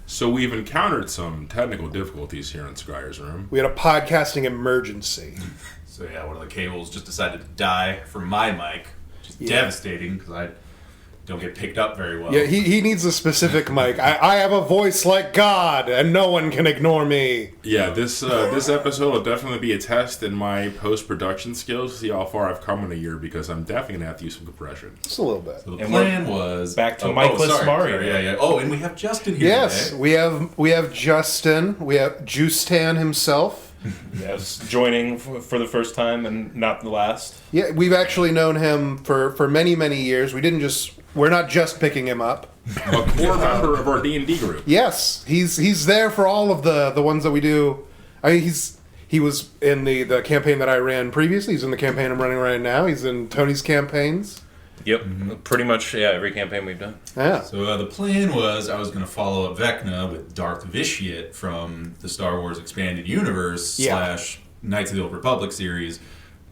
So we've encountered some technical difficulties here in Scrier's room. We had a podcasting emergency. So yeah, one of the cables just decided to die from my mic, which is devastating because I don't get picked up very well. Yeah, he needs a specific mic. I have a voice like God, and no one can ignore me. Yeah, this episode will definitely be a test in my post-production skills to see how far I've come in a year, because I'm definitely going to have to use some compression. Just a little bit. So the plan was... Back to Micheless Mario. Yeah. Oh, and we have Justin here Yes, today. we have Justin. We have Juistan himself. Yes, joining for the first time and not the last. Yeah, we've actually known him for many, many years. We're not just picking him up. A core member of our D&D group. Yes, he's there for all of the ones that we do. I mean, he was in the campaign that I ran previously. He's in the campaign I'm running right now. He's in Tony's campaigns. Yep, pretty much, every campaign we've done. Yeah. So the plan was I was going to follow up Vecna with Darth Vitiate from the Star Wars Expanded Universe / Knights of the Old Republic series,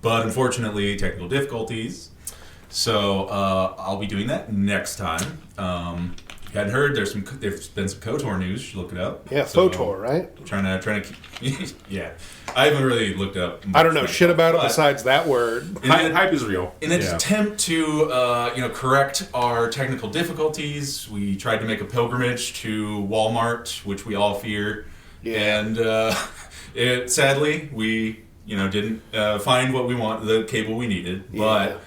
but unfortunately, technical difficulties. So I'll be doing that next time. If you hadn't heard, there's been some KOTOR news. You should look it up. Yeah, so, KOTOR, right? Trying to keep... Yeah. I haven't really looked up... I don't know shit about it besides that word. Hype is real. In an attempt to correct our technical difficulties, we tried to make a pilgrimage to Walmart, which we all fear. Yeah. And sadly, we didn't find what we want, the cable we needed. Yeah. But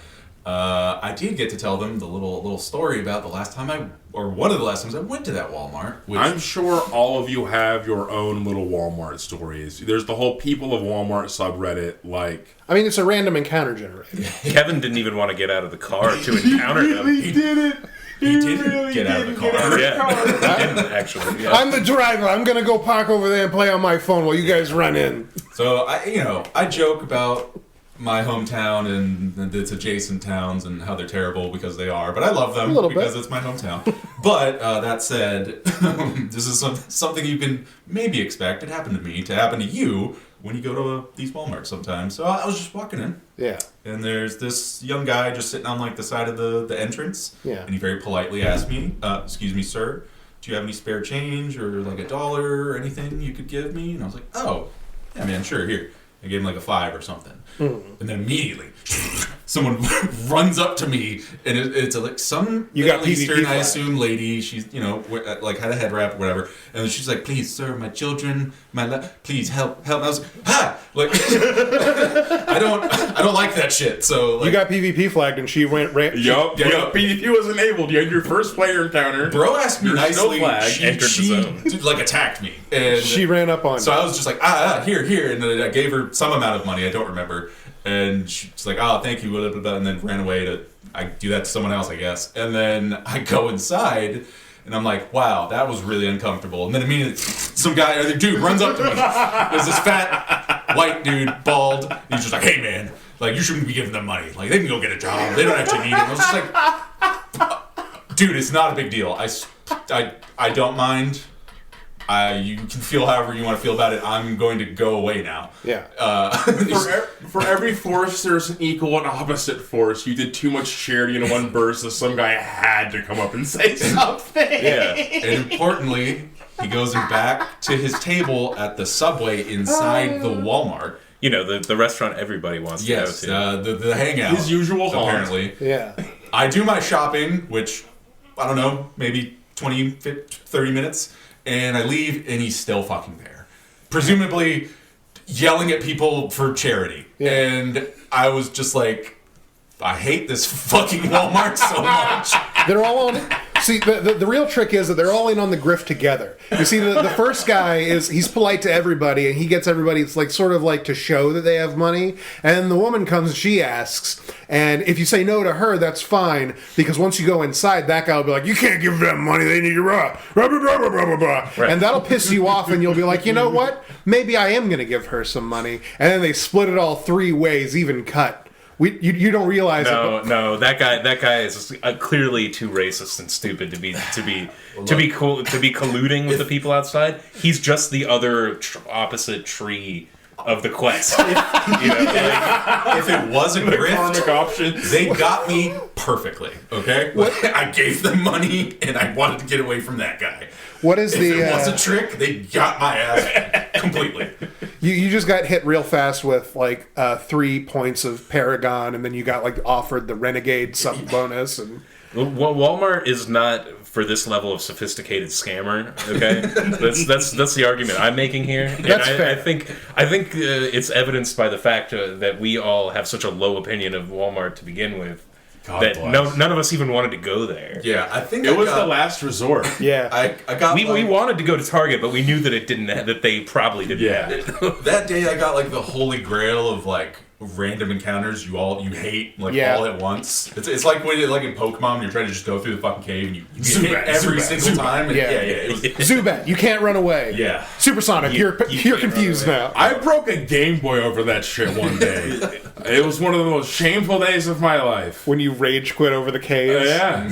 I did get to tell them the little story about the last time one of the last times I went to that Walmart. Which, I'm sure all of you have your own little Walmart stories. There's the whole People of Walmart subreddit, I mean, it's a random encounter generator. Kevin didn't even want to get out of the car to encounter them. He did it. He didn't get out of the car. Yeah, he didn't actually. Yeah. I'm the driver. I'm going to go park over there and play on my phone while you guys run in. So, I joke about my hometown and its adjacent towns and how they're terrible because they are, but I love them because it's my hometown. But that said, this is something you can maybe expect. It happened to me to happen to you when you go to these Walmarts sometimes. So I was just walking in. Yeah. And there's this young guy just sitting on the side of the entrance. Yeah. And he very politely asked me, excuse me, sir, do you have any spare change or $1 or anything you could give me? And I was like, oh, yeah, man, sure, here. I gave him a 5 or something. And then immediately, someone runs up to me, and it's some Middle Eastern, I assume, lady. She's, had a head wrap or whatever. And she's like, please, sir, my children, please help. And I was like, I don't like that shit. So you got PvP flagged, and she ran. Yup. PvP was enabled. You had your first player encounter. Bro asked me nicely. She attacked me. And she ran up on. So I was just like, here, and then I gave her some amount of money. I don't remember. And she's like, oh, thank you, blah, blah, blah, and then ran away I do that to someone else, I guess. And then I go inside, and I'm like, wow, that was really uncomfortable. And then immediately, some dude runs up to me. There's this fat, white dude, bald. He's just like, hey, man, you shouldn't be giving them money. They can go get a job. They don't actually need it. And I was just like, dude, it's not a big deal. I don't mind. You can feel however you want to feel about it. I'm going to go away now. Yeah. For every force, there's an equal and opposite force. You did too much charity in one burst, so some guy had to come up and say something. Yeah. And importantly, he goes back to his table at the Subway inside the Walmart. The restaurant everybody wants to go to. The hangout. His usual haunt. Apparently. Yeah. I do my shopping, which, I don't know, maybe 20, 30 minutes. And I leave, and he's still fucking there. Presumably yelling at people for charity. Yeah. And I was just like, I hate this fucking Walmart so much. They're all on... See, the real trick is that they're all in on the grift together. You see, the first guy he's polite to everybody, and he gets everybody, it's sort of to show that they have money. And then the woman comes and she asks, and if you say no to her, that's fine, because once you go inside, that guy will be like, you can't give them money, they need your blah, blah, blah, blah, blah, blah. Right. And that'll piss you off, and you'll be like, you know what? Maybe I am going to give her some money. And then they split it all 3 ways, even cut. You don't realize it. No, that guy is clearly too racist and stupid to be colluding with the people outside. He's just the other opposite tree of the quest. If it was a grift, karmic option. they got me perfectly. Okay, I gave them money, and I wanted to get away from that guy. What is If it was a trick, they got my ass completely. You just got hit real fast with like 3 points of Paragon, and then you got like offered the Renegade sub bonus, and Well, Walmart is not for this level of sophisticated scammer. Okay, that's the argument I'm making here. And That's fair. I think it's evidenced by the fact that we all have such a low opinion of Walmart to begin with. God that bless. none of us even wanted to go there. Yeah, I think It was the last resort. yeah. I got We wanted to go to Target, but we knew that it didn't. That they probably didn't Yeah. have it. that day. I got like the holy grail of like random encounters you hate like Yeah. all at once. It's like when like in Pokemon, you're trying to just go through the fucking cave and you get Zubat, hit every Zubat, single Zubat. time. And Yeah. It was, Zubat, you can't run away. yeah. Supersonic, you're can't confused run now. I broke a Game Boy over that shit one day. It was one of the most shameful days of my life. When you rage quit over the caves. Yeah.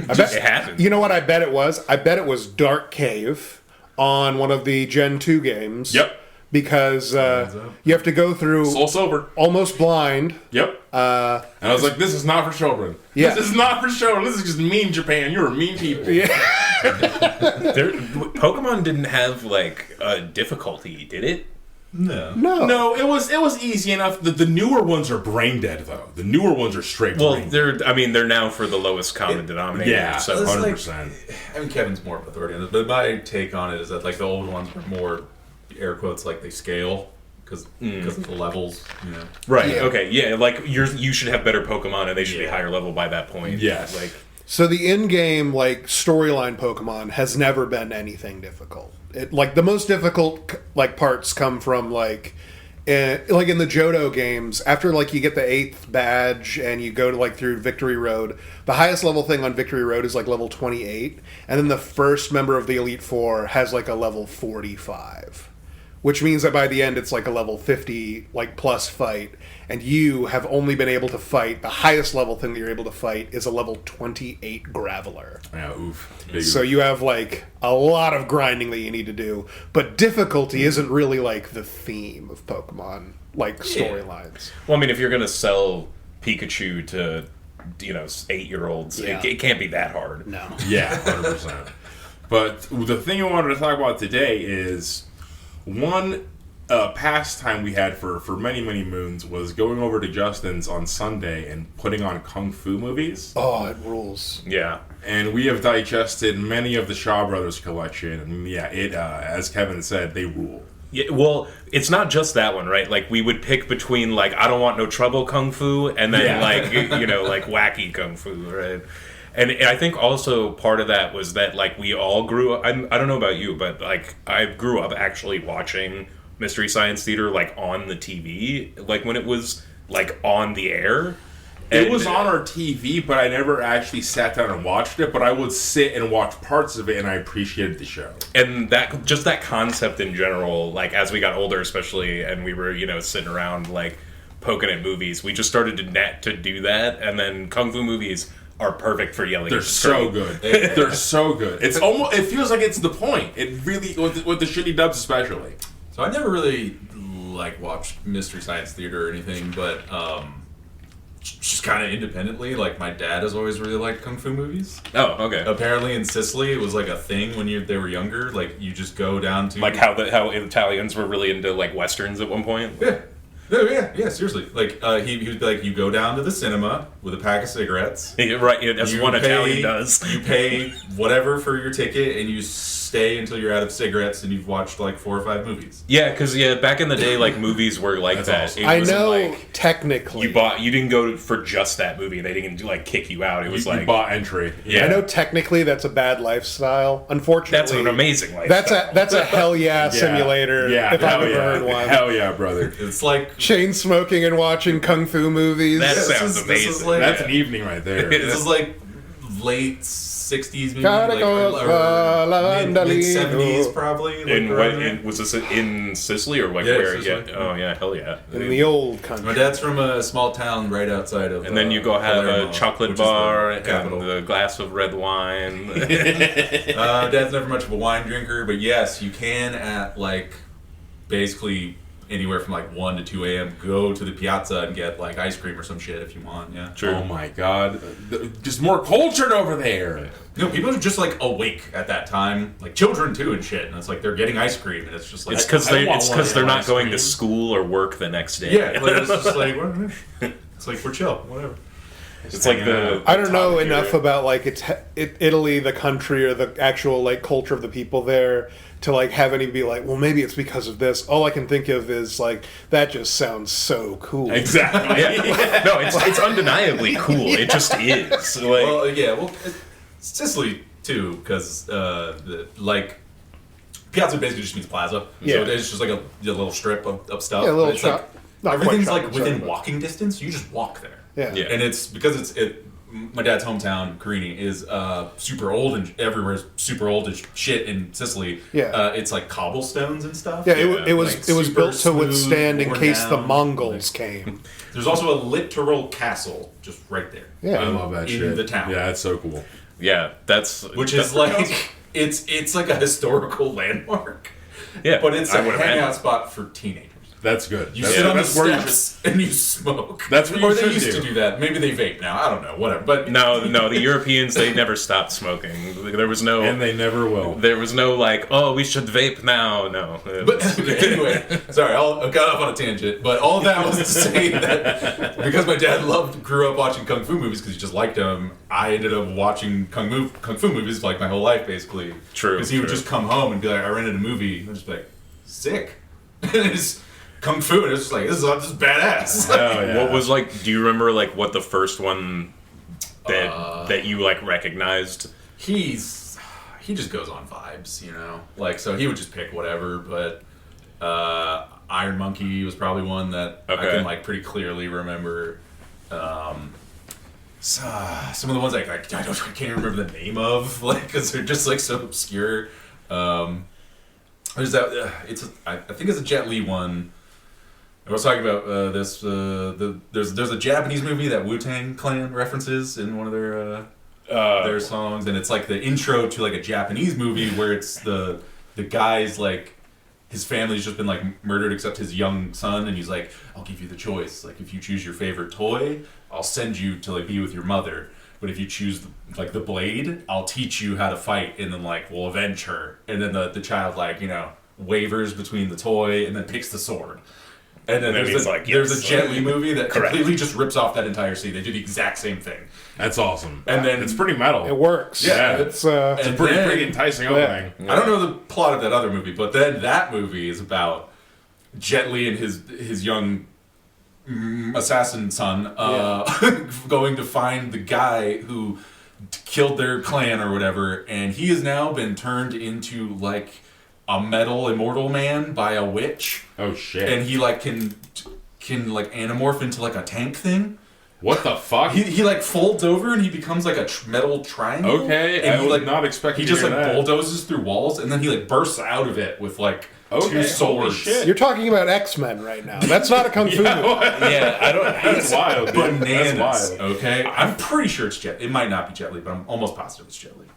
I bet, It happened. You know what I bet it was? I bet it was Dark Cave on one of the Gen 2 games. Yep. Because you have to go through Soul Silver. almost blind. Yep. And I was like, this is not for children. Yeah. This is not for children. This is just mean Japan. You're a mean people. Yeah. Pokemon didn't have like a difficulty, did it? No. No, it was easy enough. The newer ones are brain dead though. The newer ones are straight Well, brain dead. they're now for the lowest common denominator. Yeah, So It's 100%. I mean, Kevin's more authority on this, but my take on it is that like the old ones were more air quotes like they scale because of the levels, you know. right. Okay. Yeah. Like you should have better Pokemon, and they should be Yeah. higher level by that point. Yes. Like So the in-game like storyline Pokemon has never been anything difficult. It, like the most difficult like parts come from like in the Johto games. After like you get the 8th badge and you go to like through Victory Road, the highest level thing on Victory Road is like level 28, and then the first member of the Elite Four has like a level 45. Which means that by the end it's like a level 50 like plus fight, and you have only been able to fight the highest level thing that you're able to fight is a level 28 Graveler. Yeah, oof. Big So you have like a lot of grinding that you need to do, but difficulty isn't really like the theme of Pokemon like storylines. well, I mean, if you're gonna sell Pikachu to 8-year-olds, Yeah. it can't be that hard. No. Yeah, 100%. But the thing I wanted to talk about today is one pastime we had for many, many moons was going over to Justin's on Sunday and putting on Kung Fu movies. Oh, it rules. Yeah. And we have digested many of the Shaw Brothers collection. And yeah, it as Kevin said, they rule. Yeah, well, it's not just that one, right? Like, we would pick between, like, I don't want no trouble Kung Fu, and then, Yeah. like, like, wacky Kung Fu, right? And I think also part of that was that, like, we all grew up, I don't know about you, but, like, I grew up actually watching Mystery Science Theater, like, on the TV, like, when it was, like, on the air. It And- was on our TV, but I never actually sat down and watched it. But I would sit and watch parts of it, and I appreciated the show. And that concept in general, like, as we got older especially, and we were, sitting around, like, poking at movies, we just started to do that, and then Kung Fu movies are perfect for yelling. They're at the so screen. good. They're so good. It's almost. It feels like it's the point. It really with the shitty dubs especially. So I never really like watched Mystery Science Theater or anything, but just kind of independently. Like my dad has always really liked kung fu movies. Oh, okay. Apparently in Sicily, it was like a thing when they were younger. Like you just go down to Like how Italians were really into like westerns at one point. yeah. No, yeah, seriously. Like he would be like, you go down to the cinema with a pack of cigarettes. Yeah, right, yeah, that's You what pay- Italian does. You pay whatever for your ticket, and you stay until you're out of cigarettes, and you've watched like 4 or 5 movies. Yeah, because back in the day, like movies were like that. awesome. It I wasn't know like technically. you didn't go for just that movie. They didn't like kick you out. It was You like bought entry. yeah, I know technically that's a bad lifestyle. Unfortunately, that's an amazing lifestyle. That's a hell yeah simulator. Yeah, if I've hell ever yeah. heard one. Hell yeah, brother. It's like Chain smoking and watching kung fu movies. That This sounds is amazing. like- That's an evening right there. this is like late 60s, maybe Gotta like, go mid 70s, probably. Like, around there. Was this in Sicily or like Yeah, where? Sicily. Yeah. Oh yeah, hell yeah. in the old My country. dad's from a small town right outside of. And then you go have Palermo, a chocolate which is the bar and capital. a glass of red wine. Dad's never much of a wine drinker, but yes, you can at like basically anywhere from like 1 to 2 a.m. Go to the piazza and get like ice cream or some shit if you want. Yeah. True. Oh my god, just more cultured over there. People are just like awake at that time, like children too and shit. And it's like they're getting ice cream, and it's just like It's because I want they're one not ice going cream. to school or work the next day. yeah, like, it's just like it's like we're chill, whatever. It's like the I don't know topic enough area. about like Italy, the country, or the actual like culture of the people there to like have any be like, well, maybe it's because of this. All I can think of is like that just sounds so cool. Exactly. yeah. No, it's undeniably cool. It just is. Like, Well, Sicily too, because like piazza basically just means plaza. Yeah. So it's just like a little strip of stuff. Yeah, a little But it's shop. like, Not quite everything's shopping like within center, but- walking distance. You just walk there. Yeah. Yeah. And it's because my dad's hometown, Carini, is super old and everywhere's super old as shit in Sicily. Yeah. It's like cobblestones and stuff. Yeah, it was Like it was super built to smooth, withstand in worn case the down. Mongols came. There's also a literal castle just right there. Yeah. I love that In shit. the town. Yeah, that's so cool. yeah, that's Which is like it's like a historical landmark. yeah. But it's I a would hangout imagine. spot for teenagers. That's good. You That's, sit on the that's where you steps and you smoke. That's what you or they should used do. to do that. Maybe they vape now. I don't know. Whatever. But No, the Europeans, they never stopped smoking. There was no and they never will. there was no like, oh, we should vape now. No. It But was- anyway, sorry, I got off on a tangent. But all that was to say that because my dad grew up watching kung fu movies because he just liked them. I ended up watching kung fu movies like my whole life, basically. True, Because he would true. just come home and be like, "I rented a movie," and I'd just be like, "Sick." And it's kung fu, and it's just like, "This is badass." Hell yeah. What was like? Do you remember like what the first one that you like recognized? He just goes on vibes, you know. Like, so he would just pick whatever, but Iron Monkey was probably one that I Okay. can like pretty clearly remember. Some of the ones I can't even remember the name of, like, because they're just like so obscure. There's that. I think it's a Jet Li one. I was talking about this. There's a Japanese movie that Wu-Tang Clan references in one of their songs, and it's like the intro to like a Japanese movie where it's the guy's like his family's just been like murdered except his young son, and he's like, I'll give you the choice. Like, if you choose your favorite toy, I'll send you to like be with your mother. But if you choose the blade, I'll teach you how to fight, and then like we'll avenge her. And then the child like wavers between the toy and then picks the sword. And then And there's he's like, there's a yes. Jet Li movie that Correct. completely just rips off that entire scene. They do the exact same thing. That's awesome. And then it's pretty metal. It works. Yeah. It's and pretty then- enticing Yeah. opening. I don't know the plot of that other movie, but then that movie is about Jet Li and his young assassin son going to find the guy who killed their clan or whatever, and he has now been turned into like a metal immortal man by a witch, Oh shit. and he like can like anamorph into like a tank thing. What the fuck? He like folds over and he becomes like a metal triangle. Okay, and I he was like not expecting He to just hear like that. bulldozes through walls, and then he like bursts out of it with like Okay, two holy swords. shit. you're talking about X-Men right now. That's not a kung fu movie. Yeah, I don't. That's wild, dude. Bananas. That's wild. Okay, I'm pretty sure it's Jet. It might not be Jet Li, but I'm almost positive it's Jet Li.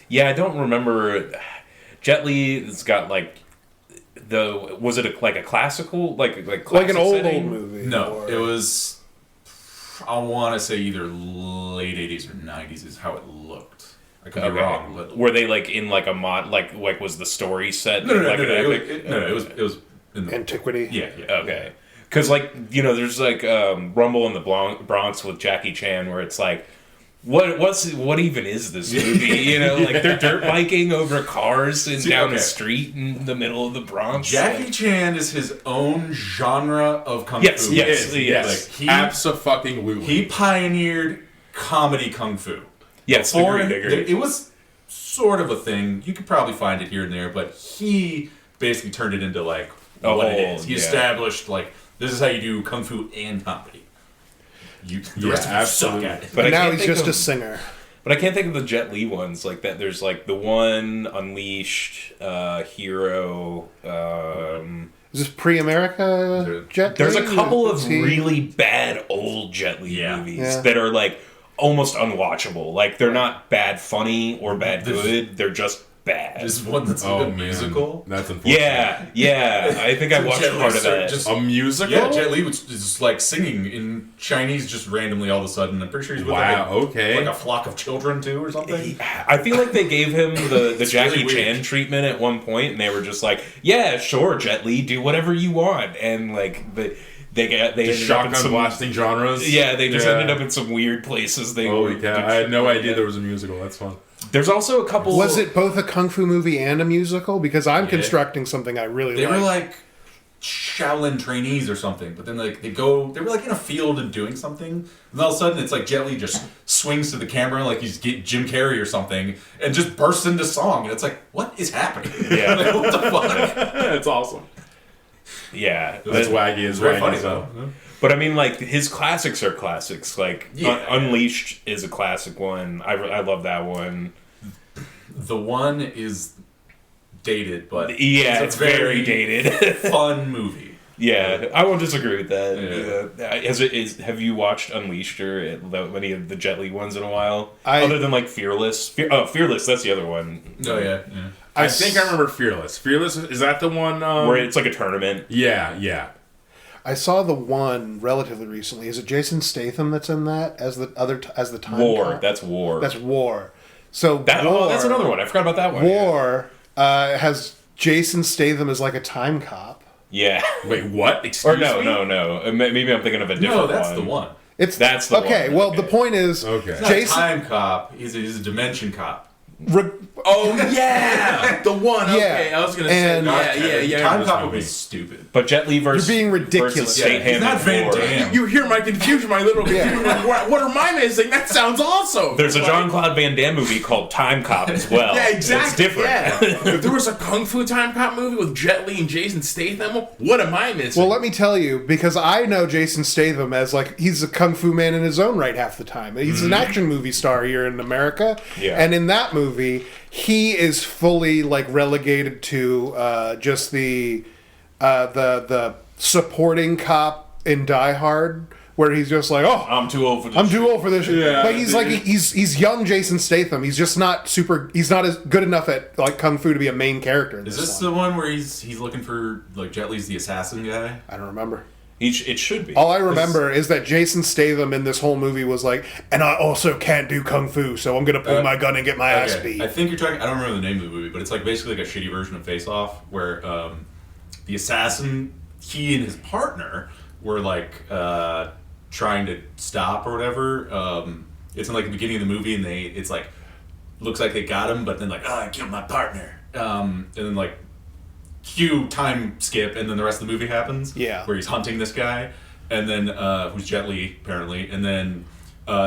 Yeah, I don't remember. Jet Li's got like was it like a classical like Like classic an old setting? movie. No, or- it was. I want to say either late '80s or '90s is how it looked. I could be Okay. wrong, but Were they like in like a mod like was the story set no, like an epic? it was in the Antiquity. yeah. Okay. Because, like, there's, like, Rumble in the Bronx with Jackie Chan where it's like, what even is this movie? Like, they're dirt biking over cars and down the street in the middle of the Bronx. Jackie Chan is his own genre of kung Yes, fu. yes, Like, yes. Abso-fucking-lutely. He pioneered comedy kung fu. Yes, Before, agreed. it was sort of a thing. You could probably find it here and there, but he basically turned it into like what it is. He yeah. established like this is how you do kung fu and comedy. The rest of you suck absolutely. at it. But I now can't he's think just of- a singer. But I can't think of the Jet Li ones like that. There's like the one Unleashed, Hero. Is this pre-America Jet There's a Li? couple of Is he- really bad old Jet Li Yeah. movies Yeah. that are like almost unwatchable. Like they're not bad funny or bad good. They're just bad. Just one that's like a musical. That's unfortunate. Yeah. I think I watched Jet Li part of that. just- A musical? Yeah, Jet Li was just like singing in Chinese just randomly all of a sudden. I'm pretty sure he's with like a flock of children too or something. I feel like they gave him the Jackie really Chan treatment at one point, and they were just like, "Yeah, sure, Jet Li, do whatever you want," and like they ended up shotgun in some blasting genres. Yeah, they just ended up in some weird places. Holy cow! I had no idea there was a musical. That's fun. There's also a couple. Was it both a kung fu movie and a musical? Because I'm constructing something I really They like. were like Shaolin trainees or something, but then like they were like in a field and doing something, and all of a sudden it's like Jet Li just swings to the camera like he's Jim Carrey or something, and just bursts into song, and it's like, what is happening? Yeah. Like, what the fuck? That's awesome. Yeah, That's wacky. It's very wacky funny though. though. But I mean, like his classics are classics. Like Unleashed is a classic one. I love that one. The one is dated, but Yeah, a it's very dated. fun movie. Yeah, I won't disagree with that. Have you watched Unleashed or any of the Jet Li ones in a while? Other than like Fearless. Fearless, that's the other one. Oh yeah. I think I remember Fearless. Fearless, is that the one where it's like a tournament? Yeah. I saw the one relatively recently. Is it Jason Statham that's in that as the time War. cop? That's War. That's War. So War, that's another one. I forgot about that one. War has Jason Statham as like a time cop. Yeah. Wait, what? Excuse me? No. Maybe I'm thinking of a different No, one. that's the one. That's the one. Well, the point is, Okay. He's Jason. not a time cop. He's a dimension cop. Oh, yeah! The one, okay. Yeah. I was going to say, And- yeah. Time cop would be stupid. But Jet Li versus You're being ridiculous. versus Yeah, Statham he's not and Van War. Damme. You hear my confusion, my little confusion. What am I missing? That sounds awesome. There's a Jean-Claude Van Damme movie called Time Cop as well. Yeah, exactly. It's different. Yeah. If there was a Kung Fu Time Cop movie with Jet Li and Jason Statham, what am I missing? Well, let me tell you, because I know Jason Statham as like he's a kung fu man in his own right half the time. He's an action movie star here in America, and in that movie, he is fully like relegated to just the supporting cop in Die Hard, where he's just like, oh, I'm too old for this. I'm too old for this shit. Yeah, But he's like he's young Jason Statham. He's just not super. He's not as good enough at like kung fu to be a main character. In Is this this one. the one where he's looking for like Jet Li's the assassin guy? I don't remember. It should be. All I remember is that Jason Statham in this whole movie was like, and I also can't do kung fu, so I'm gonna pull my gun and get my ass beat. I think you're talking. I don't remember the name of the movie, but it's like basically like a shitty version of Face Off, where the assassin, he and his partner were like trying to stop or whatever. It's in like the beginning of the movie, and it's like looks like they got him, but then like, oh, I killed my partner, and then like cue time skip, and then the rest of the movie happens. Yeah. Where he's hunting this guy, and then who's Jet Li apparently, and then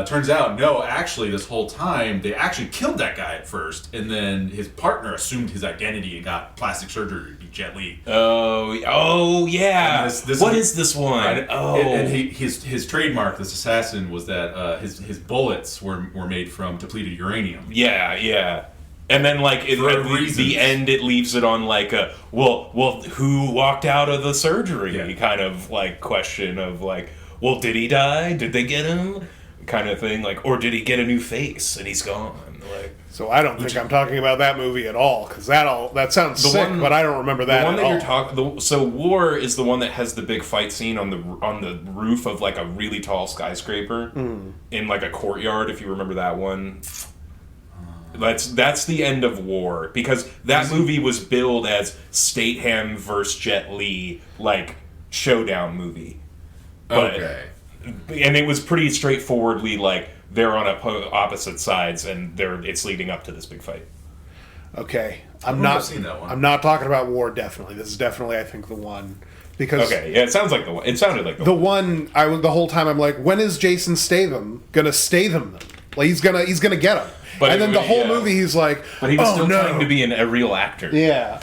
turns out no, actually this whole time they actually killed that guy at first, and then his partner assumed his identity and got plastic surgery to be Jet Li. Oh yeah. What is this one? And his trademark, this assassin, was that his bullets were made from depleted uranium. Yeah. And then, like, at the end, it leaves it on, like, well, who walked out of the surgery kind of, like, question of, like, well, did he die? Did they get him? Kind of thing. Like, or did he get a new face and he's gone? Like, So I don't think I'm talking about that movie at all, because that sounds sick, but I don't remember that the one at that all. you're talking. So War is the one that has the big fight scene on the roof of, like, a really tall skyscraper in, like, a courtyard, if you remember that one. That's the end of War, because that movie was billed as Statham versus Jet Li, like, showdown movie. But, okay. And it was pretty straightforwardly like they're on opposite sides, and it's leading up to this big fight. Okay, I've not seen that one. I'm not talking about War. Definitely, this is definitely I think the one, because it sounds like the one. It sounded like the one. The whole time I'm like, when is Jason Statham gonna Statham them? Like he's gonna get him. But and then the whole movie he's like, but he was still no. trying to be a real actor. Yeah.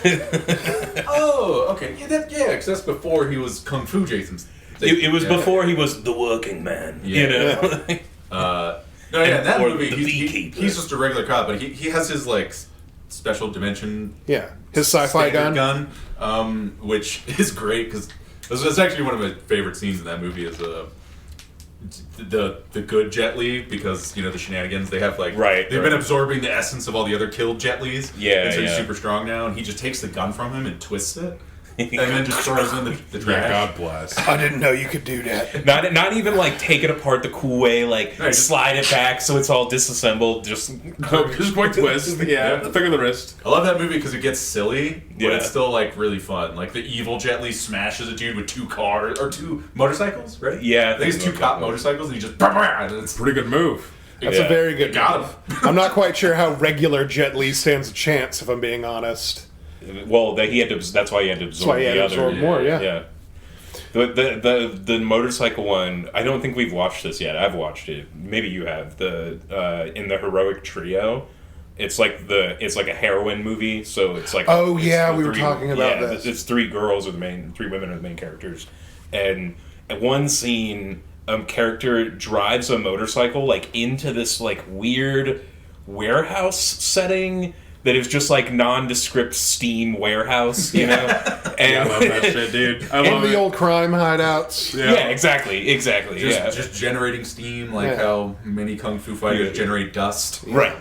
Oh, okay. Yeah, because that's before he was Kung Fu Jason. It was before he was the working man. Yeah. You know. No, yeah, in that Or movie, the beekeeper. he's just a regular cop, but he has his like special dimension. Yeah, his sci-fi gun, which is great because that's actually one of my favorite scenes in that movie. Is the good Jet Li, because the shenanigans they have, like Right, they've right. been absorbing the essence of all the other killed Jet Lis. Yeah, and so he's yeah. super strong now, and he just takes the gun from him and twists it, and then just throws it in the trash. Yeah, God bless. I didn't know you could do that. Not even like take it apart the cool way, like Right. slide it back so it's all disassembled. Just Just quick twist. Yeah, the thing of the wrist. I love that movie because it gets silly, but Yeah. it's still like really fun. Like the evil Jet Li smashes a dude with 2 cars or 2 motorcycles, right? Yeah, I think it's 2 so. cop motorcycles, and he just and it's Pretty good move. That's Yeah. a very good got movie. him. I'm not quite sure how regular Jet Li stands a chance, if I'm being honest. well, that he had to. That's why he had to That's absorb why he had the to other. absorb more, yeah. Yeah. The motorcycle one, I don't think we've watched this yet. I've watched it. Maybe you have. In the heroic trio, it's like a heroine movie. So it's like Oh, it's yeah, the we were talking about this. It's 3 girls are the main, 3 women are the main characters, and at one scene, character drives a motorcycle like into this like weird warehouse setting. That is just like nondescript steam warehouse, you know. Yeah, And I love that shit, dude. I In love the it. old crime hideouts. yeah, exactly. just generating steam, like Yeah. how many kung fu fighters generate dust. Right.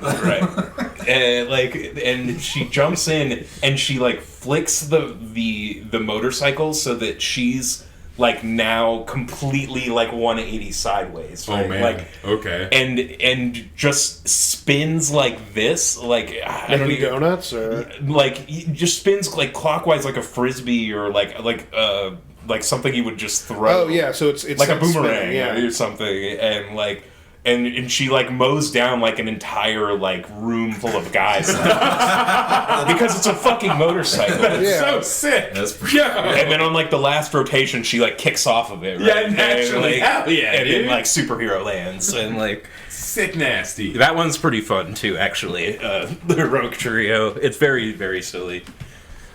And she jumps in and she like flicks the motorcycle so that she's like now completely like 180 sideways. Oh Right? man. Like, Okay. and just spins like this, like I don't Any even. donuts or Like he just spins like clockwise, like a frisbee, or like something you would just throw. oh yeah, so it's like a spinning, boomerang or something, and like and she like mows down like an entire like room full of guys because it's a fucking motorcycle. Yeah. So sick. That's pretty And then on like the last rotation, she like kicks off of it. Right? Yeah, naturally. And, Hell yeah, and then dude. like superhero lands and like. Sick nasty. That one's pretty fun too, actually. The heroic trio. It's very, very silly,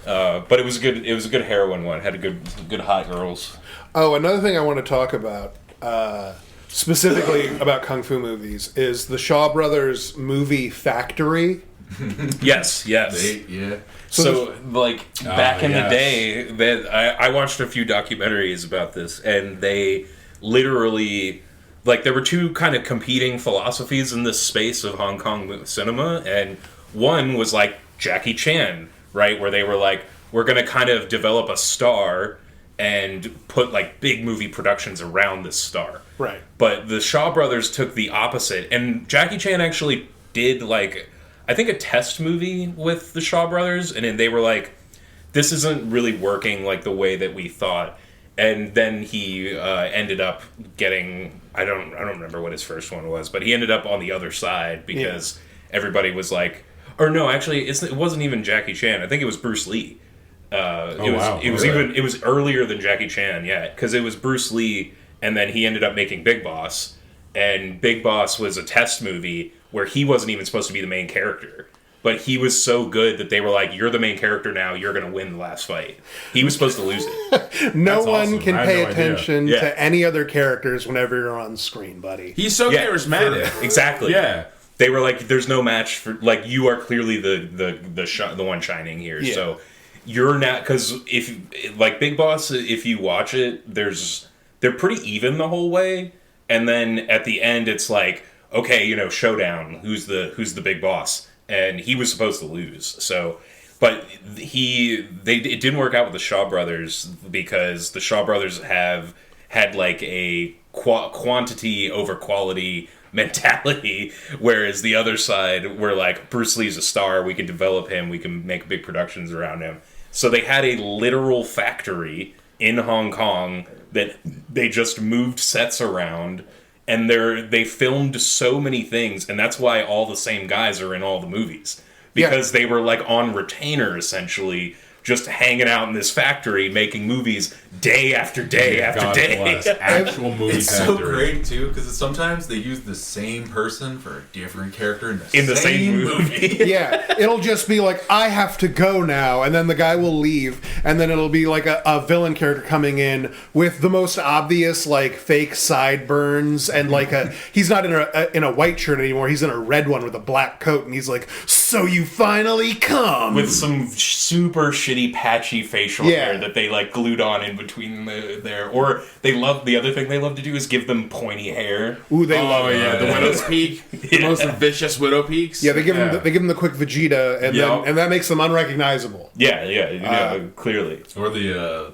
but it was good. It was a good heroine one. Had a good hot girls. Oh, another thing I want to talk about, specifically about kung fu movies, is the Shaw Brothers movie Factory. Yes. yeah. So like back in the yes. day, that I watched a few documentaries about this, and they literally. Like, there were 2 kind of competing philosophies in this space of Hong Kong cinema, and one was, like, Jackie Chan, right? Where they were like, we're going to kind of develop a star and put, like, big movie productions around this star. Right. But the Shaw Brothers took the opposite, and Jackie Chan actually did, like, I think a test movie with the Shaw Brothers, and then they were like, this isn't really working, like, the way that we thought. And then he ended up getting, I don't remember what his first one was, but he ended up on the other side because everybody was like, or no, actually, it wasn't even Jackie Chan. I think it was Bruce Lee. It was earlier than Jackie Chan, yeah, because it was Bruce Lee, and then he ended up making Big Boss, and Big Boss was a test movie where he wasn't even supposed to be the main character. But he was so good that they were like, you're the main character now, you're going to win the last fight. He was supposed to lose it. No That's one awesome. can I had pay no idea. attention Yeah. to any other characters whenever you're on screen, buddy. He's so Yeah, charismatic. Exactly. Yeah. They were like, there's no match for, like, you are clearly the one shining here. Yeah. So you're not, because if, like, Big Boss, if you watch it, they're pretty even the whole way. And then at the end, it's like, okay, showdown. Who's the big boss? And he was supposed to lose. So, but it didn't work out with the Shaw Brothers because the Shaw Brothers have had like a quantity over quality mentality, whereas the other side were like, Bruce Lee's a star, we can develop him, we can make big productions around him. So they had a literal factory in Hong Kong that they just moved sets around. And they filmed so many things, and that's why all the same guys are in all the movies. Because they were like on retainer, essentially, just hanging out in this factory, making movies day after day after God day. bless. Actual movie It's so factory. great too because sometimes they use the same person for a different character In the same movie. Yeah, it'll just be like, I have to go now, and then the guy will leave, and then it'll be like a villain character coming in with the most obvious like fake sideburns and like he's not in a white shirt anymore. He's in a red one with a black coat, and he's like, "So you finally come," with some super shitty patchy facial hair that they like glued on in between there. Or the other thing they love to do is give them pointy hair. Ooh, they love it. The widow's peak, the most vicious widow peaks. Yeah, they give them the quick Vegeta, and that makes them unrecognizable. Yeah, clearly. Or the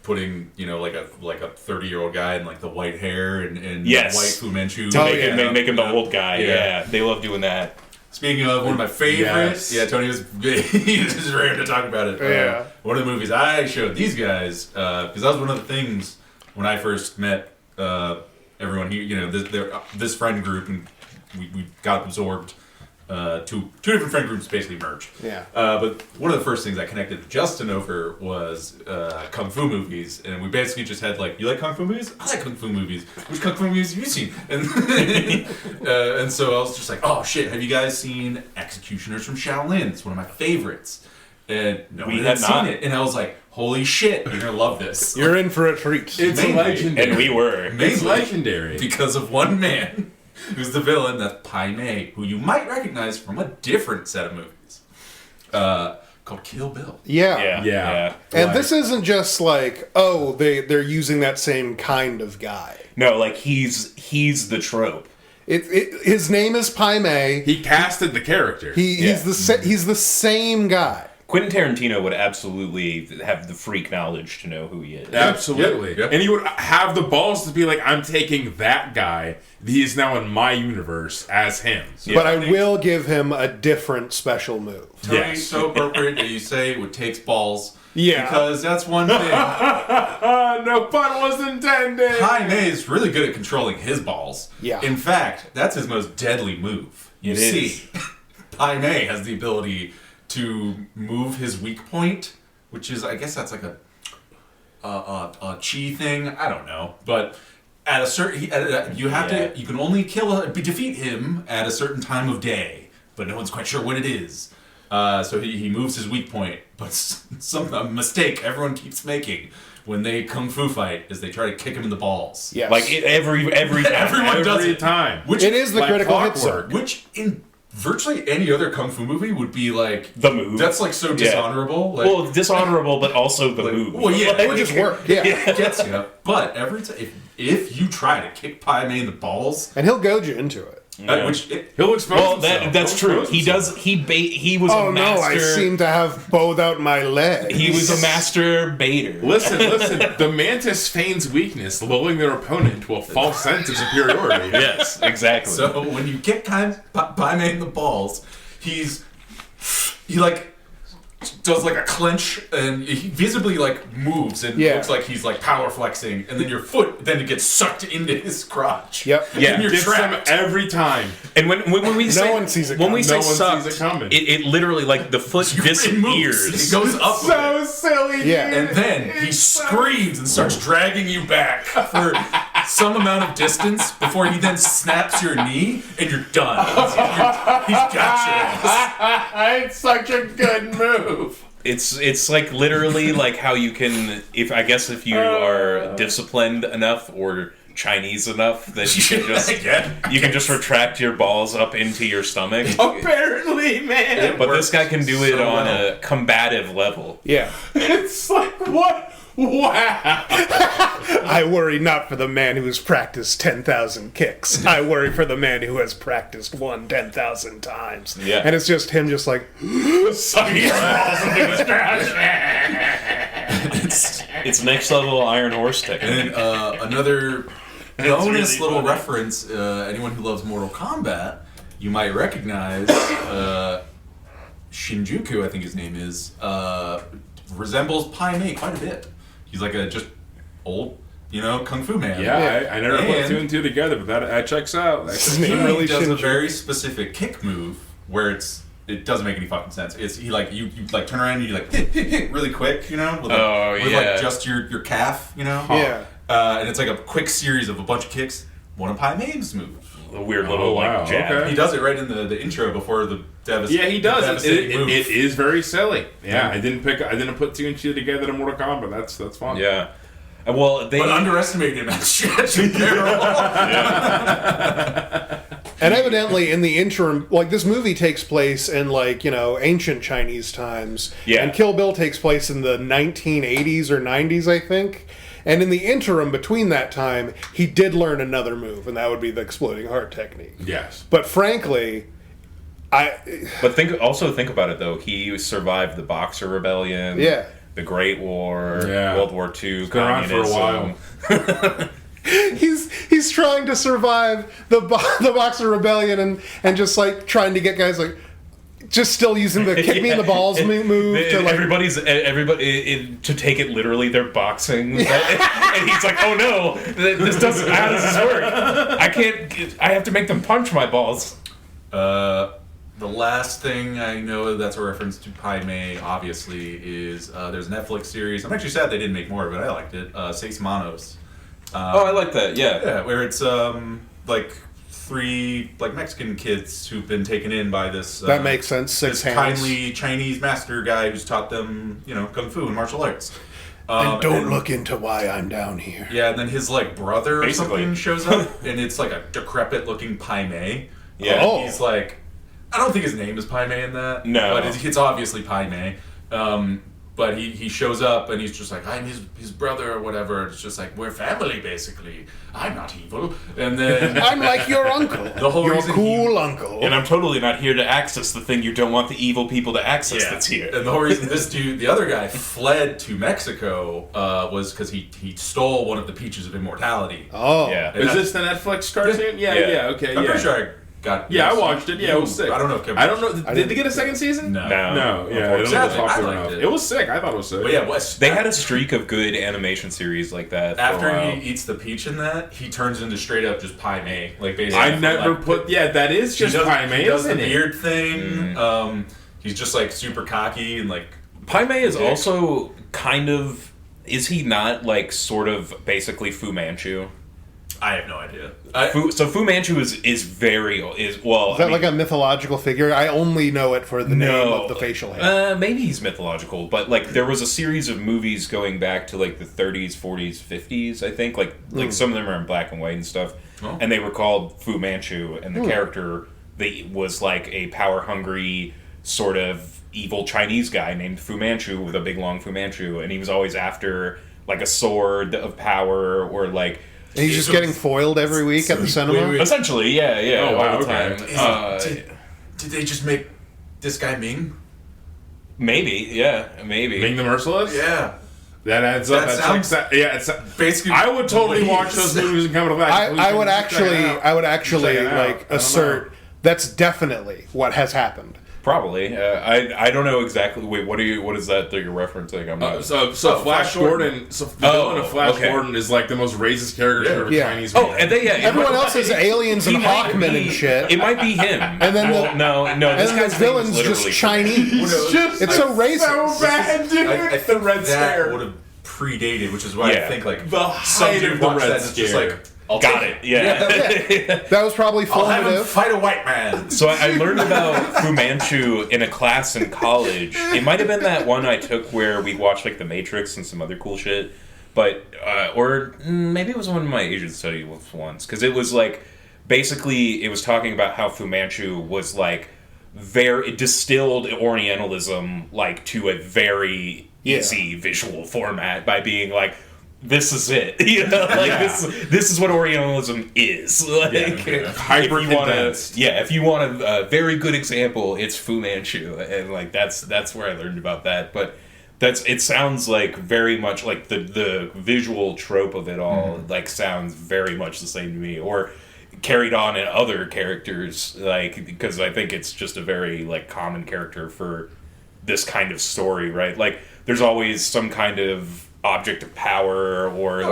putting like a 30-year-old guy in like the white hair and white Fu Manchu to make him the old guy. Yeah, they love doing that. Speaking of one of my favorites, Tony was he was just ready to talk about it. One of the movies I showed these guys because that was one of the things when I first met everyone here. This friend group, and we got absorbed. Two different friend groups basically merged. Yeah. But one of the first things I connected Justin over was kung fu movies, and we basically just had like, you like kung fu movies? I like kung fu movies. Which kung fu movies have you seen? And so I was just like, oh shit, have you guys seen Executioners from Shaolin? It's one of my favorites. And we had seen it, and I was like, holy shit, you're gonna love this. You're in for a treat. It's legendary, and we were. It's legendary because of one man. Who's the villain? That's Pai Mei, who you might recognize from a different set of movies called Kill Bill. Yeah. And this isn't just like, they're using that same kind of guy. No, like he's the trope. His name is Pai Mei. He casted the character. He's the same guy. Quentin Tarantino would absolutely have the freak knowledge to know who he is. Absolutely. Yep. And he would have the balls to be like, I'm taking that guy. He is now in my universe as him. But I will give him a different special move. Tony, so appropriate that you say it takes balls. Yeah. Because that's one thing. No pun was intended. Pai Mei is really good at controlling his balls. Yeah. In fact, that's his most deadly move. You see, Pai Mei has the ability to move his weak point, which is, I guess that's like a chi thing. I don't know, but at a certain, you can only defeat him at a certain time of day, but no one's quite sure when it is. So he moves his weak point, but a mistake everyone keeps making when they kung fu fight is they try to kick him in the balls. Yes. Like every time. Everyone does it. Which it is the like critical hit clockwork. zone. Which in virtually any other kung fu movie would be like the move. That's like so dishonorable. Like, well, dishonorable, but also the move. Well, yeah, It would just work. Yeah. It gets you. But every time, if you try to kick Pai Mei in the balls, And he'll goad you into it. He'll expose himself. That's true. He does. He was a master. I seem to have bowed out my leg. He was a master baiter. Listen. The mantis feigns weakness, lulling their opponent to a false sense of superiority. Yes, exactly. So when you kick Pai Mei in the balls, he like does like a clench, and he visibly like moves and looks like he's like power flexing, and then your foot then it gets sucked into his crotch. Yep. Yeah, and you're Gets trapped them every time. And when we say No one sees it when we coming. say No one sucked, sees it coming. it literally like the foot It moves. disappears. It goes up. So silly. Yeah. dude. And then he screams and starts dragging you back for some amount of distance before he then snaps your knee and you're done. He's got you. It's such a good move. It's like literally like how you can if you are disciplined enough or Chinese enough that you can just you can just retract your balls up into your stomach. Apparently, man. But this guy can do it so on well. a combative level. Yeah. It's like, what? Wow. I worry not for the man who has practiced 10,000 kicks. I worry for the man who has practiced one 10,000 times. Yeah. And it's just him just like, Sucking his balls into his trash. It's next level Iron Horse technique. And another bonus really little funny. reference, anyone who loves Mortal Kombat, you might recognize Shinjuku, I think his name is, resembles Pai Mei quite a bit. He's like a just old, kung fu man. Yeah, I never put And- two and two together, but that checks out. That's He really does a Shinjuku. very specific kick move where it doesn't make any fucking sense. It's you like turn around and you like hit really quick, with like just your calf, yeah. And it's like a quick series of a bunch of kicks. One of Pai Mei's moves. a weird little like jab. Okay. He does it right in the intro before the Yeah, he does. devastating move. It is very silly. Yeah, I didn't put two and two together in Mortal Kombat. That's fun. Yeah. And well, they But underestimated him as Stretch and Barrel. And evidently, in the interim, like this movie takes place in like ancient Chinese times, Yeah. and Kill Bill takes place in the 1980s or 90s, I think. And in the interim between that time, he did learn another move, and that would be the exploding heart technique. Yes. But frankly, But think about it though. He survived the Boxer Rebellion. Yeah. The Great War. Yeah. World War II. Been around for a while. he's trying to survive the Boxer Rebellion and just like trying to get guys like just still using the kick me in the balls move to like everybody to take it literally. They're boxing, and he's like, "Oh no, this doesn't. How does this work? I can't. I have to make them punch my balls." The last thing I know that's a reference to Pai Mei, obviously, is there's a Netflix series. I'm actually sad they didn't make more, but I liked it. Seis Manos. I like that. Yeah. Yeah, where it's like three like Mexican kids who've been taken in by this. that makes sense. Six this hands. kindly Chinese master guy who's taught them, kung fu and martial arts. And don't look into why I'm down here. Yeah, and then his like brother or Basically. something shows up, and it's like a decrepit looking Pai Mei. Yeah. Oh. He's like, I don't think his name is Pai Mei in that. No. But it's obviously Pai Mei. But he shows up and he's just like, I'm his brother or whatever. It's just like, we're family basically. I'm not evil. And then I'm like your uncle. The whole your reason cool uncle. And I'm totally not here to access the thing you don't want the evil people to access that's here. And the whole reason this dude, the other guy, fled to Mexico was because he stole one of the Peaches of Immortality. Oh. Yeah. And Is this the Netflix cartoon? Yeah. Okay. I'm yeah. pretty sure I got. Yeah, I watched it. Yeah, it was sick. I don't know if Kevin I don't know. I Did they didn't- get a second season? No. No. Yeah. I don't know if Sadly, it's popular I liked enough. it. It was sick. I thought it was sick. But yeah, Wes, They had a streak of good animation series like that. For a after while. he eats the peach in that, he turns into straight up just Pai Mei. Like basically, I never like, put. Yeah, that is he just does, Pai Mei, he does the isn't it? beard thing. He's just like super cocky and like. Pai Mei is dick. also kind of. Is he not like sort of basically Fu Manchu? I have no idea. Fu Manchu is Is that like a mythological figure? I only know it for the name of the facial hair. Maybe he's mythological, but like there was a series of movies going back to like the 30s, 40s, 50s. I think like some of them are in black and white and stuff, and they were called Fu Manchu, and the character was like a power hungry sort of evil Chinese guy named Fu Manchu with a big long Fu Manchu, and he was always after like a sword of power or like. And he's just getting foiled every week at the cinema? wait. Essentially, yeah, Oh, all wow, the time. okay. Did they just make this guy Ming? Maybe, maybe. Ming the Merciless? Yeah. That adds up. That That's sounds- yeah. It's, Basically, I would totally what he watch is. those movies and come to back. I would actually Check it out. like I don't know. assert that's definitely what has happened. Probably. I don't know exactly. Wait, what is that you're referencing? I'm not. So Flash Gordon. So the villain of Flash Gordon is like the most racist character of a Yeah. Chinese. Oh, movie. and Everyone else is aliens and Hawkmen and shit. It might be him. And then the- no. And This then the guy's villain's name is just literally Chinese. It's so racist. So bad, dude. I the Red that Scare. would have predated, which is why Yeah. I think like The some height dude of the watched Red that and it's just Scare. like, I'll Got take it. Yeah. That was probably I'll have him formative. fight a white man. So I learned about Fu Manchu in a class in college. It might have been that one I took where we watched like The Matrix and some other cool shit, but or maybe it was one of my Asian study ones because it was like basically it was talking about how Fu Manchu was like very distilled Orientalism like to a very easy visual format by being like. This is it, this is what Orientalism is. Like, Hyper condensed. if you want a very good example, it's Fu Manchu, and like that's where I learned about that. But it sounds like very much like the visual trope of it all. Like sounds very much the same to me, or carried on in other characters. Like because I think it's just a very like common character for this kind of story, right? Like there's always some kind of object of power or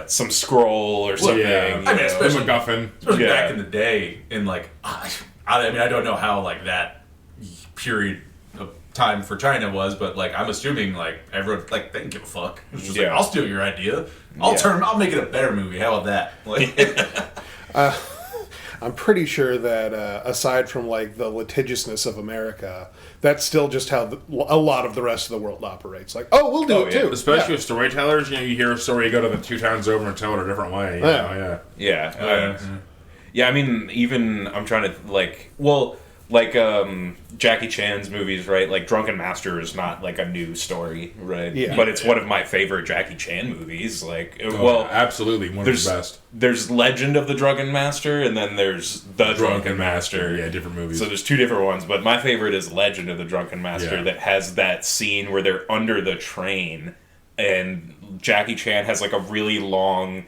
some scroll or something. Yeah. I mean, especially MacGuffin. back in the day, in like, I mean, I don't know how like that period of time for China was, but like, I'm assuming like everyone like they didn't give a fuck. It's just like, I'll steal your idea. I'll make it a better movie. How about that? Like, I'm pretty sure that aside from like the litigiousness of America, that's still just how a lot of the rest of the world operates. Like, oh, we'll do it too. Especially with storytellers, you hear a story, you go to the 2 towns over and tell it a different way. Yeah. Yeah, I mean, even I'm trying to Jackie Chan's movies, right? Like Drunken Master is not like a new story, right? Yeah. But it's one of my favorite Jackie Chan movies. Like, absolutely one of the best. There's Legend of the Drunken Master, and then there's The Drunken Master. Yeah, different movies. So there's 2 different ones, but my favorite is Legend of the Drunken Master that has that scene where they're under the train, and Jackie Chan has like a really long.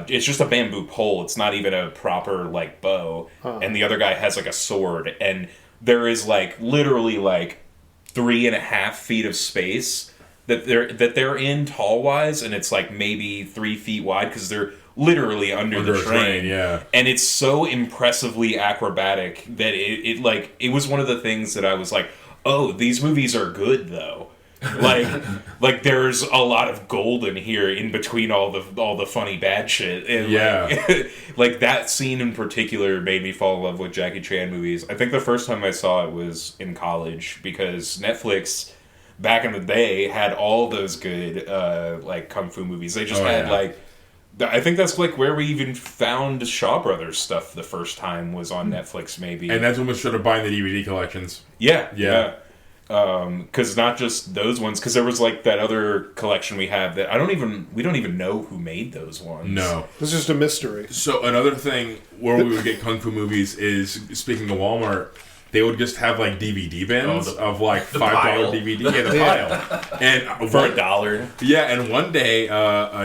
It's just a bamboo pole. It's not even a proper like bow, and the other guy has like a sword, and there is like literally like 3.5 feet of space that they're in tall wise, and it's like maybe 3 feet wide because they're literally under the train. Yeah, and it's so impressively acrobatic that it was one of the things that I was like, oh, these movies are good though. like there's a lot of gold in here in between all the funny bad shit, and like that scene in particular made me fall in love with Jackie Chan movies. I think the first time I saw it was in college because Netflix back in the day had all those good like kung fu movies. They just had like I think that's like where we even found Shaw Brothers stuff the first time was on Netflix maybe, and that's when we started buying the DVD collections. Yeah. Because not just those ones, because there was like that other collection we have that we don't even know who made those ones. No, it's just a mystery. So another thing where we would get kung fu movies is, speaking of Walmart, they would just have like DVD bins of like $5 DVD, the pile, and for $1. Yeah, and one day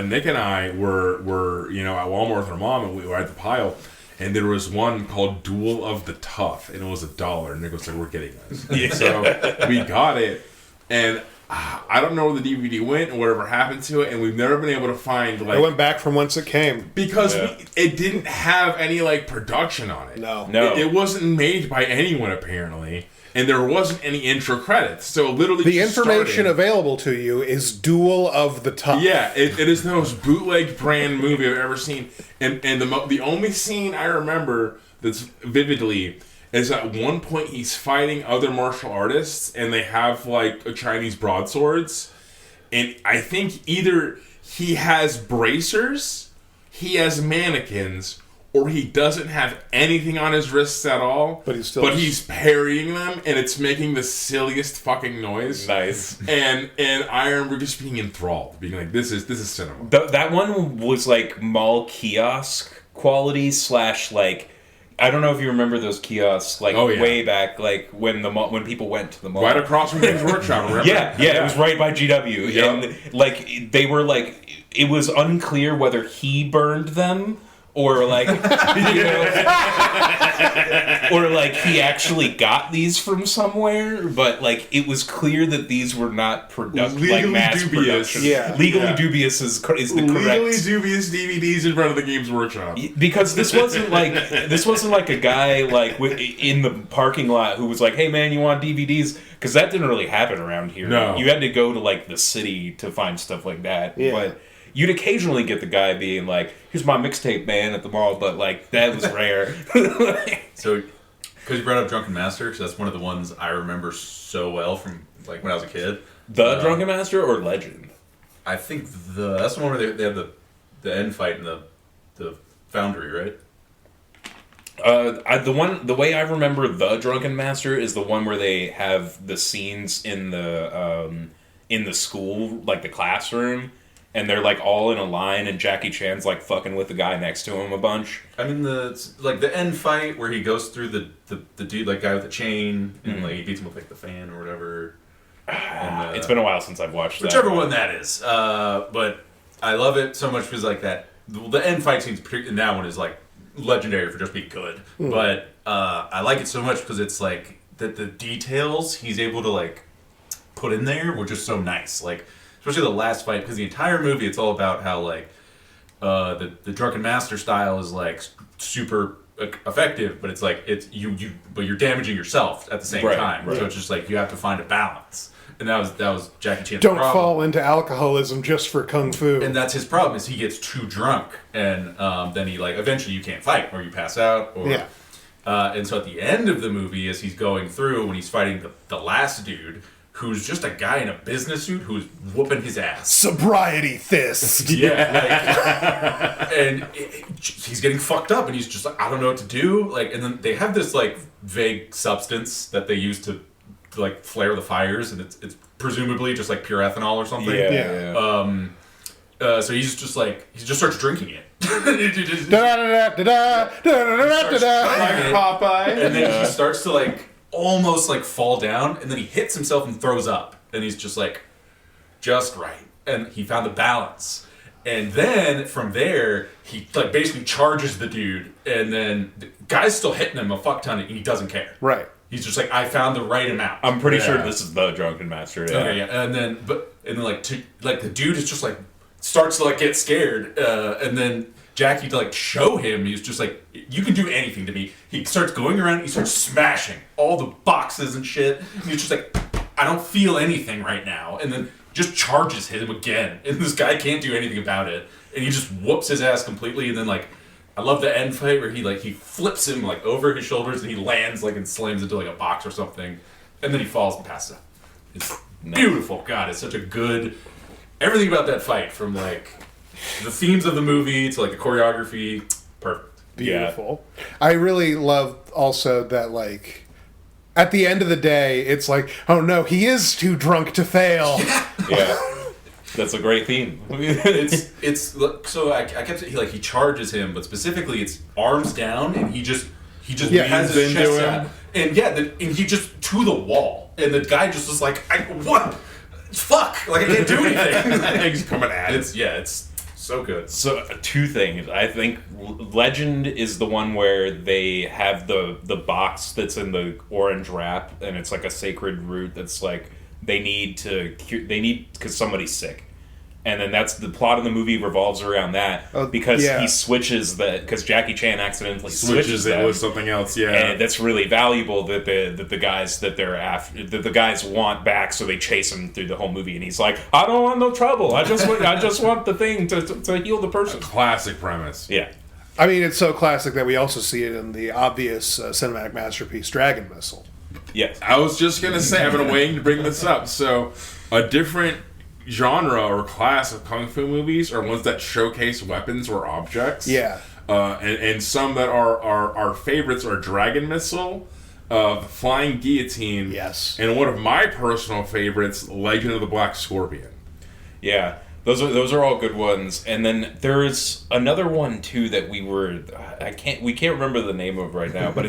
Nick and I were at Walmart with our mom, and we were at the pile. And there was one called Duel of the Tough, and it was $1. And Nick was like, "We're getting this." So we got it, and I don't know where the DVD went and whatever happened to it, and we've never been able to find like. It went back from whence it came because it didn't have any like production on it. No. It wasn't made by anyone apparently. And there wasn't any intro credits, so literally the information available to you is Duel of the Tough. Yeah, it is the most bootleg brand movie I've ever seen, and the only scene I remember that's vividly is at one point he's fighting other martial artists, and they have like a Chinese broadswords, and I think either he has bracers, he has mannequins, or he doesn't have anything on his wrists at all, but he's parrying them, and it's making the silliest fucking noise. Nice. And I remember just being enthralled, being like, "This is cinema." That one was like mall kiosk quality / like. I don't know if you remember those kiosks, like way back, like when people went to the mall, right across from Games Workshop. Remember? Yeah, it was right by GW, and like they were like, it was unclear whether he burned them. Or like, or like he actually got these from somewhere, but like it was clear that these were not like mass dubious. production. Yeah, legally dubious is the correct. Legally dubious DVDs in front of the Games Workshop. Because this wasn't like a guy like in the parking lot who was like, "Hey man, you want DVDs?" Because that didn't really happen around here. No, you had to go to like the city to find stuff like that. Yeah. But you'd occasionally get the guy being like, "Here's my mixtape, man," at the mall, but like that was rare. So, because you brought up Drunken Master, because that's one of the ones I remember so well from like when I was a kid. The Drunken Master or Legend? I think that's the one where they have the end fight in the foundry, right? The way I remember the Drunken Master is the one where they have the scenes in the school, like the classroom. And they're like all in a line, and Jackie Chan's like fucking with the guy next to him a bunch. I mean, the end fight where he goes through the dude, like guy with the chain, and like he beats him with like the fan or whatever. And, it's been a while since I've watched whichever one that is. But I love it so much because like that the end fight scenes in that one is like legendary for just being good. But I like it so much because it's like that the details he's able to like put in there were just so nice, like. Especially the last fight, because the entire movie, it's all about how like the Drunken Master style is like super effective, but it's like but you're damaging yourself at the same time. Right. So it's just like you have to find a balance. And that was Jackie Chan's Don't problem. fall into alcoholism just for kung fu. And that's his problem, is he gets too drunk, and then he eventually you can't fight, or you pass out, or Yeah. And so at the end of the movie, as he's going through, when he's fighting the last dude, who's just a guy in a business suit who's whooping his ass. Sobriety fist. Yeah, and he's getting fucked up, and he's just like, I don't know what to do. And then they have this vague substance that they use to flare the fires, and it's presumably just pure ethanol or something. Yeah. So he just starts drinking it. Popeye. And then he starts to almost fall down, and then he hits himself and throws up, and he's just just right, and he found the balance. And then from there he basically charges the dude, and then the guy's still hitting him a fuck ton, and he doesn't care. Right. He's just I found the right amount. I'm pretty sure this is the Drunken Master. Yeah. Okay, yeah. And then the dude is just starts to get scared, and then Jackie to show him, he's just you can do anything to me. He starts going around, he starts smashing all the boxes and shit. And he's just I don't feel anything right now, and then just charges him again, and this guy can't do anything about it, and he just whoops his ass completely. And then I love the end fight where he flips him over his shoulders, and he lands and slams into a box or something, and then he falls and passes out. It's beautiful. God, it's such a good everything about that fight, from the themes of the movie to the choreography, perfect. Beautiful. Yeah. I really love also that at the end of the day, it's oh no, he is too drunk to fail. Yeah. That's a great theme. it's so I kept saying he charges him, but specifically it's arms down, and he just has his chest out, and and he just to the wall, and the guy just was what? Fuck! I can't do anything. He's coming at it. It's so good. So two things. I think Legend is the one where they have the box that's in the orange wrap, and it's a sacred root that's they need because somebody's sick. And then that's the plot of the movie revolves around that, because he switches because Jackie Chan accidentally switches it them, with something else. Yeah, and that's really valuable that the guys that they're after, that the guys want back, so they chase him through the whole movie. And he's I don't want no trouble. I just want the thing to heal the person. A classic premise. Yeah. I mean, it's so classic that we also see it in the obvious cinematic masterpiece, Dragon Missile. Yes. I was just gonna say, I've been waiting to bring this up. So, a different genre or class of kung fu movies are ones that showcase weapons or objects. Yeah. And some that are our favorites are Dragon Missile, Flying Guillotine, yes, and one of my personal favorites, Legend of the Black Scorpion. Yeah. Those are all good ones. And then there's another one too that we can't remember the name of right now, but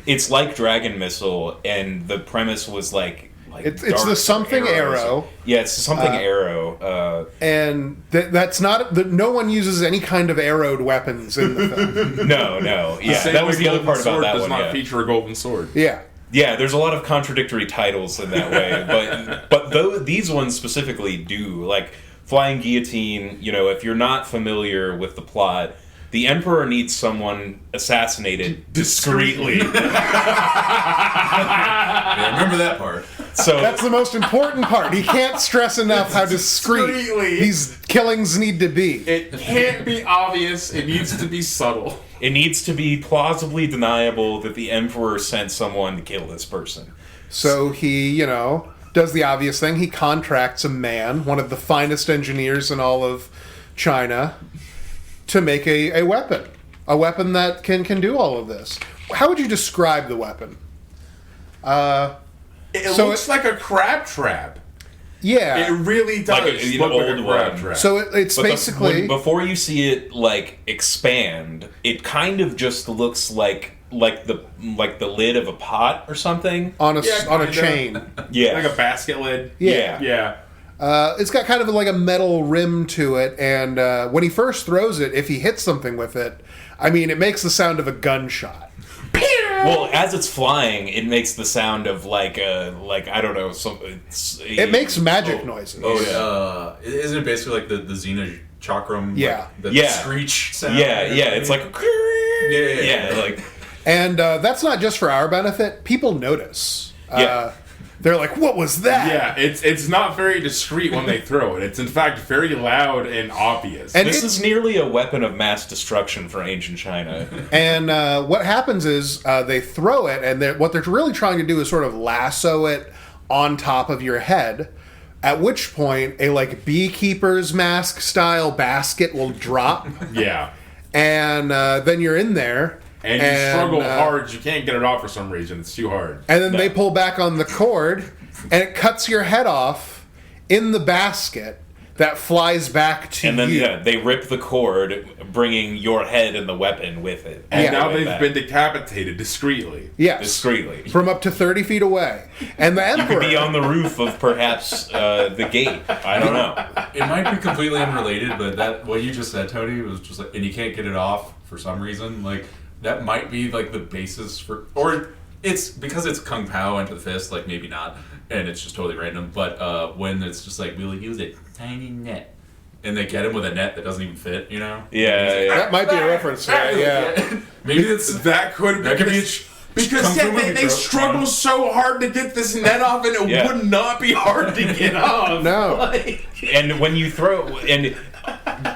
it's like Dragon Missile, and the premise was it's the something arrow. Yeah, it's something arrow. And that's not... no one uses any kind of arrowed weapons in the film. No. Yeah, that was the other part about that does one. Does not yeah. feature a golden sword. Yeah. Yeah, there's a lot of contradictory titles in that way. but these ones specifically do. Flying Guillotine, if you're not familiar with the plot, the Emperor needs someone assassinated discreetly. Yeah, remember that part. So that's the most important part. He can't stress enough how discreet these killings need to be. It can't be obvious. It needs to be subtle. It needs to be plausibly deniable that the Emperor sent someone to kill this person. So he, does the obvious thing. He contracts a man, one of the finest engineers in all of China, to make a weapon. A weapon that can do all of this. How would you describe the weapon? It looks like a crab trap. Yeah. It really does look like a crab trap. So it's basically... before you see it, expand, it kind of just looks like the lid of a pot or something. On a chain. Yeah. Like a basket lid. Yeah. It's got kind of a metal rim to it, and when he first throws it, if he hits something with it, it makes the sound of a gunshot. Well, as it's flying, it makes the sound of I don't know, it makes magic noises. Oh yeah, isn't it basically the Xena chakram? Yeah, the screech sound. Yeah, it's yeah. And that's not just for our benefit. People notice. Yeah. they're like, "What was that?" Yeah, it's not very discreet when they throw it. It's in fact very loud and obvious. And This is nearly a weapon of mass destruction for ancient China. And what happens is they throw it, and what they're really trying to do is sort of lasso it on top of your head. At which point, a like beekeeper's mask style basket will drop, Yeah. and then you're in there. And you struggle hard. You can't get it off for some reason. It's too hard. And then they pull back on the cord, and it cuts your head off in the basket that flies back to And then you. they rip the cord, bringing your head and the weapon with it. And Yeah. now Way they've back. been decapitated discreetly. Yes. Discreetly. From up to 30 feet away. And the You Emperor... could be on the roof of perhaps the gate. I don't know. It might be completely unrelated, but that what you just said, Tony, was just like, and you can't get it off for some reason. Like that might be like the basis for, or it's because it's Kung Pao into the fist. Like maybe not, and it's just totally random. But when it's just like we'll use a tiny net, and they get him with a net that doesn't even fit, you know? Yeah. That might be a reference to that, yeah. Maybe it's That could that could be. because Kung Fu yeah, movie, they bro. struggle so hard to get this net off, and it Yeah. would not be hard to get off. No. Like, And when you throw and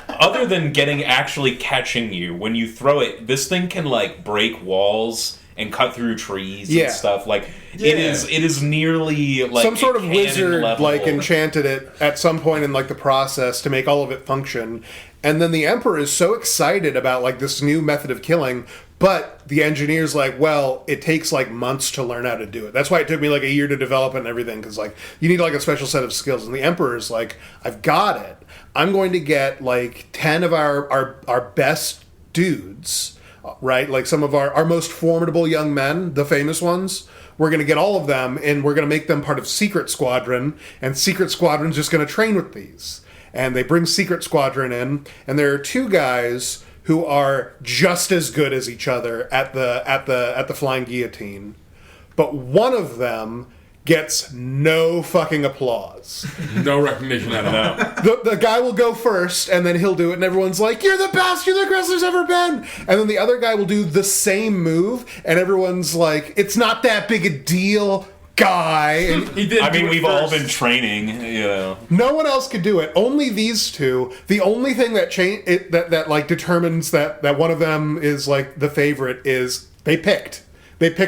other than actually catching you, when you throw it, this thing can like break walls and cut through trees Yeah. and stuff. Like Yeah. it is nearly like some sort of cannon wizard level. like enchanted it at some point in like the process to make all of it function, and then the Emperor is so excited about like this new method of killing, but the engineer's like, well, it takes like months to learn how to do it. That's why it took me like a year to develop it and everything, because like you need like a special set of skills. And the Emperor's like, I've got it. I'm going to get like 10 of our best dudes, right? Like some of our most formidable young men, the famous ones. We're going to get all of them, and we're going to make them part of Secret Squadron, and Secret Squadron's just going to train with these. And they bring Secret Squadron in, and there are two guys who are just as good as each other at the flying guillotine, but one of them gets no fucking applause. no recognition at all. The guy will go first, and then he'll do it, and everyone's like, "You're the best! You're the best there's ever been!" And then the other guy will do the same move, and everyone's like, "It's not that big a deal, guy." And He did. I do mean, it we've all first. been training, you know. no one else could do it. Only these two. The only thing that that like determines that one of them is like the favorite is they picked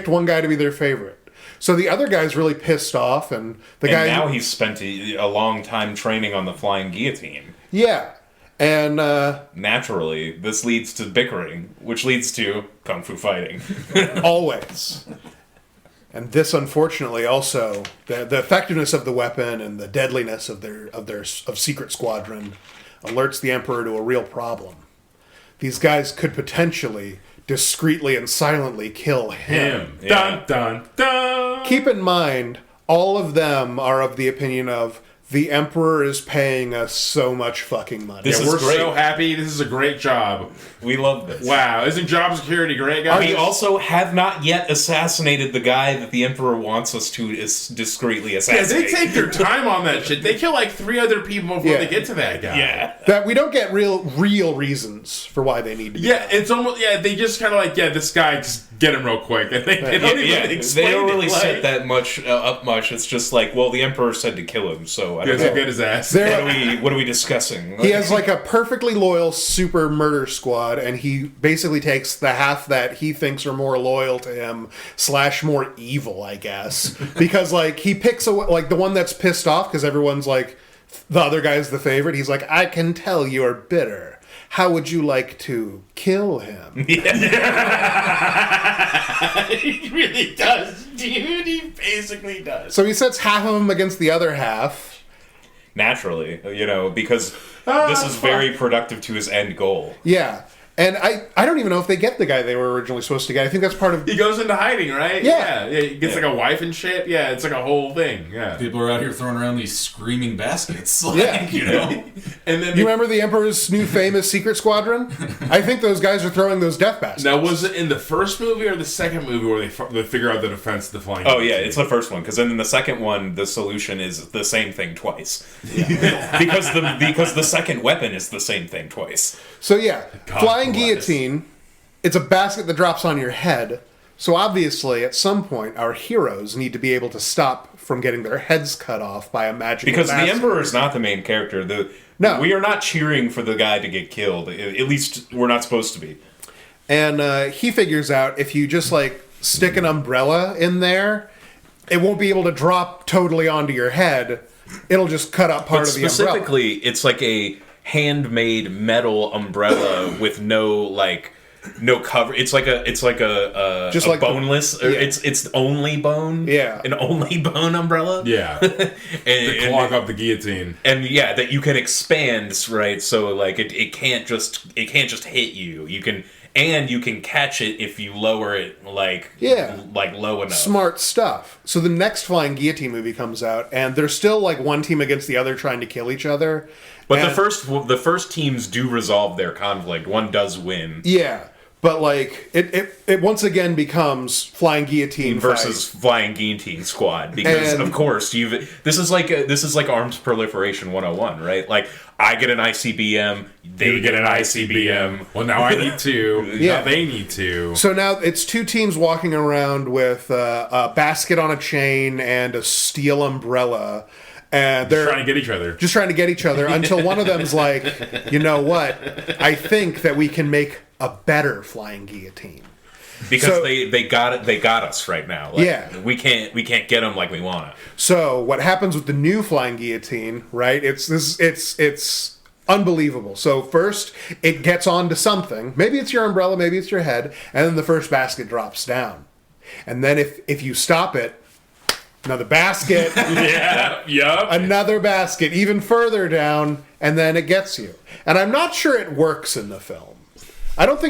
one guy to be their favorite. So the other guy's really pissed off, and the guy now he's spent a long time training on the flying guillotine. yeah, and Naturally, this leads to bickering, which leads to kung fu fighting. always. And this, unfortunately, also the effectiveness of the weapon and the deadliness of Secret Squadron alerts the Emperor to a real problem. These guys could potentially discreetly and silently kill him. Him. Yeah. Dun dun dun. Keep in mind, all of them are of the opinion of the Emperor is paying us so much fucking money. This Yeah, is we're great. so happy. This is a great job. We love this. Wow, isn't job security great, guys? We also have not yet assassinated the guy that the Emperor wants us to discreetly Yeah, assassinate. they take their time on that shit. They kill like 3 other people before Yeah. they get to that guy. Yeah. that we don't get real reasons for why they need to be. Yeah, it's almost they just kind of like this guy, just get him real quick, and they don't even explain They don't it, really like, set that much up much. It's just like, well, the Emperor said to kill him, so I don't Guys know. will get his ass. What are we discussing? He has like a perfectly loyal super murder squad, and he basically takes the half that he thinks are more loyal to him / more evil, I guess, because like he picks like the one that's pissed off because everyone's like the other guy's the favorite. He's like, I can tell you're bitter. How would you like to kill him? He really does, dude. He basically does. So he sets half of them against the other half. Naturally, because this is very productive to his end goal. Yeah. And I don't even know if they get the guy they were originally supposed to get. I think that's part of... He goes into hiding, right? Yeah. He gets like a wife and shit. Yeah, it's like a whole thing. Yeah. People are out here throwing around these screaming baskets. Like, Yeah. you know? And then You remember the Emperor's new famous Secret Squadron? I think those guys are throwing those death baskets. now, was it in the first movie or the second movie where they figure out the defense of the flying? Oh yeah, it's the first one because then in the second one the solution is the same thing twice. because the second weapon is the same thing twice. So yeah, God flying bless. guillotine, it's a basket that drops on your head. So obviously, at some point, our heroes need to be able to stop from getting their heads cut off by a magical Because basket. the Emperor is not the main character. No. We are not cheering for the guy to get killed. At least we're not supposed to be. And he figures out if you just like stick an umbrella in there, it won't be able to drop totally onto your head. It'll just cut up part of the umbrella. Specifically, it's like a handmade metal umbrella with no cover. It's like a Just a like boneless. yeah. It's only bone. Yeah. An only bone umbrella. Yeah. and To clog up the guillotine. And yeah, that you can expand, right? So like it can't just hit you. You can catch it if you lower it like low enough. Smart stuff. So the next Flying Guillotine movie comes out, and they're still like one team against the other trying to kill each other. But And- the first teams do resolve their conflict. One does win. Yeah. But like it once again becomes Flying Guillotine Versus Flying Guillotine Squad, because And- of course this is like Arms Proliferation 101, right? Like I get an ICBM, they get an ICBM. Well, now I need to. Yeah. Now they need to. So now it's two teams walking around with a basket on a chain and a steel umbrella, and they're Trying to get each other. just trying to get each other until one of them's like, you know what? I think that we can make a better Flying Guillotine. Because So- they got us right now. Like, Yeah. we can't get them like we want to. So what happens with the new Flying Guillotine, right? It's unbelievable. So first it gets onto something. Maybe it's your umbrella, maybe it's your head, and then the first basket drops down. And then if you stop it, another basket, Yeah. Yup. another basket, even further down, and then it gets you. And I'm not sure it works in the film. I don't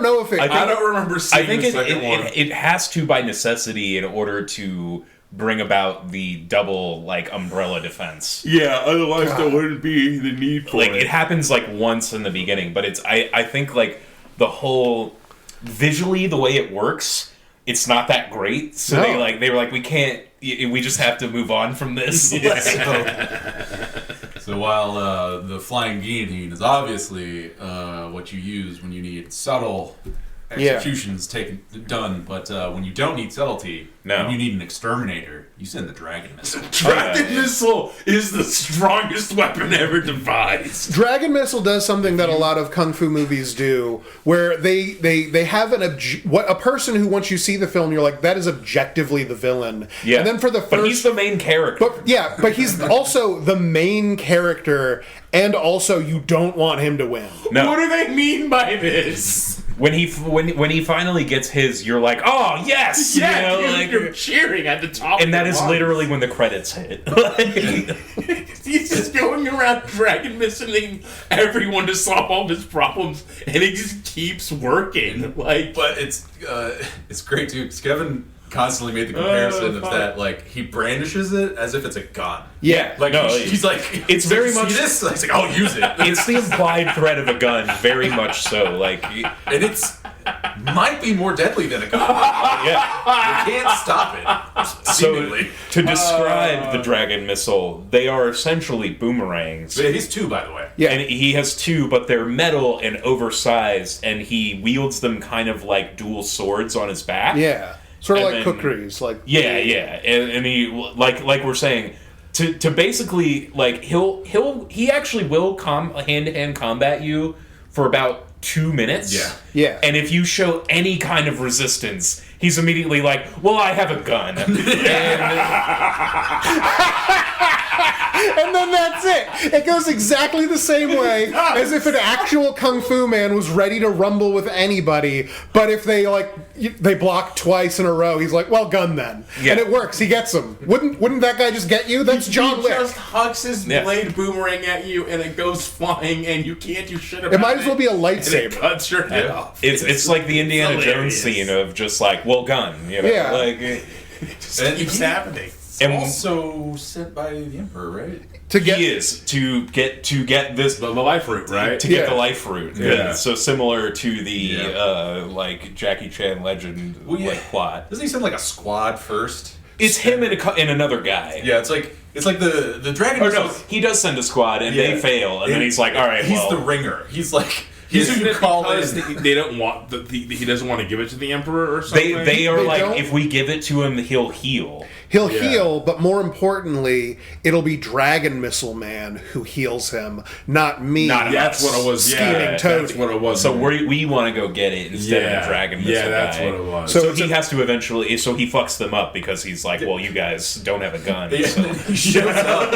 know if it... I don't remember seeing I think the second one. it has to by necessity in order to bring about the double like umbrella defense. Yeah, otherwise there wouldn't be the need for Like it. it happens like once in the beginning, but it's I think like the whole visually the way it works, it's not that great. So No. they were like we just have to move on from this. So while the Flying Guillotine is obviously what you use when you need subtle executions done, but when you don't need subtlety, No. when you need an exterminator, you send the Dragon Missile. Dragon Missile is the strongest weapon ever devised. Dragon Missile does something that a lot of kung fu movies do, where they have a person who, once you see the film, you're like, that is objectively the villain. Yeah. And then for the first, but he's the main character. but he's also the main character, and also you don't want him to win. No. What do they mean by this? When he finally gets his, you're like, oh yes, Yeah, you know, dude, like, you're cheering at the top. and of that your is lungs. literally when the credits hit. He's just going around dragon missing everyone to solve all his problems, and he just keeps working. Like, But it's great too, because Kevin constantly made the comparison of fuck. that, like, he brandishes it as if it's a gun. Yeah. Like, No, he's like, it's he's very like, much- see this? He's like, I'll use it. It's the implied threat of a gun, very much so. Like, And it's might be more deadly than a gun. yeah. You can't stop it. So Seemingly. to describe the dragon missile, they are essentially boomerangs. Yeah, he's two, by the way. Yeah. And he has two, but they're metal and oversized, and he wields them kind of like dual swords on his back. Yeah. Sort of And like then- kukris. Like, Yeah, yeah, and he like we're saying to basically like he actually will hand to hand combat you for about 2 minutes. Yeah. Yeah. And if you show any kind of resistance, he's immediately like, "Well, I have a gun," and and then that's it. It goes exactly the same way as if an actual kung fu man was ready to rumble with anybody, but if they they block twice in a row, he's like, well, gun then. Yeah. And it works. He gets them. Wouldn't that guy just get you? That's John he Wick. just hucks his Yeah. blade boomerang at you, and it goes flying, and you can't do shit about it. It might as well be a And lightsaber. it cuts your head Yeah. off. it's like the Indiana Jones hilarious. scene of just like, "Well, gun," you know, Yeah. like. Just And keeps he- happening. And Also sent by the Emperor, right? To get he is to get this The life root, right? to get Yeah. the life root. Yeah. So similar to the Yeah. like Jackie Chan legend Well, yeah. like plot. Doesn't he send like a squad first? It's him and another guy. Yeah, it's like the dragon. Or no, he does send a squad and Yeah. they fail, and then he's like, "All right, He's well, the ringer. He's like He's who you call because in. they don't want he doesn't want to give it to the Emperor or something. They are They like, don't- if we give it to him, he'll heal. He'll Yeah. heal, but more importantly, it'll be Dragon Missile Man who heals him, not me. Not That's what it was. Scheming Yeah, Toady. that's what it was. So we want to go get it instead of the dragon missile Yeah, that's guy. what it was. So he has to eventually. So he fucks them up because he's like, well, you guys don't have a gun. So. He shows up,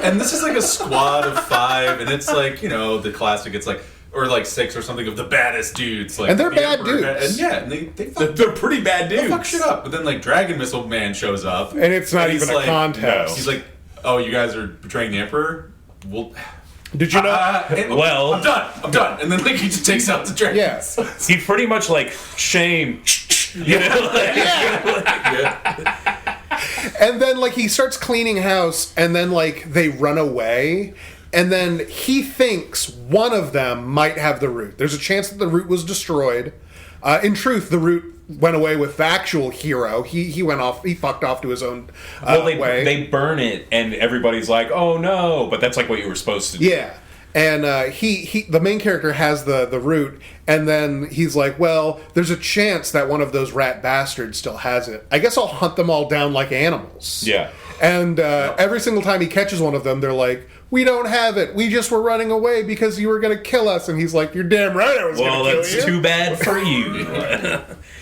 and this is like a squad of 5, and it's like the classic. It's like or like 6 or something of the baddest dudes. Like And they're the bad Emperor, dudes. and yeah, and they fuck, They're pretty bad they dudes. fuck shit up. But then like Dragon Missile Man shows up, And it's not he's even a like, contest. He's like, "Oh, you guys are betraying the Emperor." Well, Did you know? Well- I'm done. And then like he just takes out the dragons. Yes. He pretty much like shame. You know? Like, Yeah. And then like he starts cleaning house, and then like they run away, and then he thinks one of them might have the root. There's a chance that the root was destroyed. In truth, the root went away with the actual hero. He went off. He fucked off to his own way. they burn it, and everybody's like, "Oh no!" But that's like what you were supposed to do. Yeah. And he the main character has the root, and then he's like, well, there's a chance that one of those rat bastards still has it. I guess I'll hunt them all down like animals. Yeah. And every single time he catches one of them, they're like, we don't have it. We just were running away because you were going to kill us. And he's like, you're damn right I was Well, going to that's kill you. too bad for you.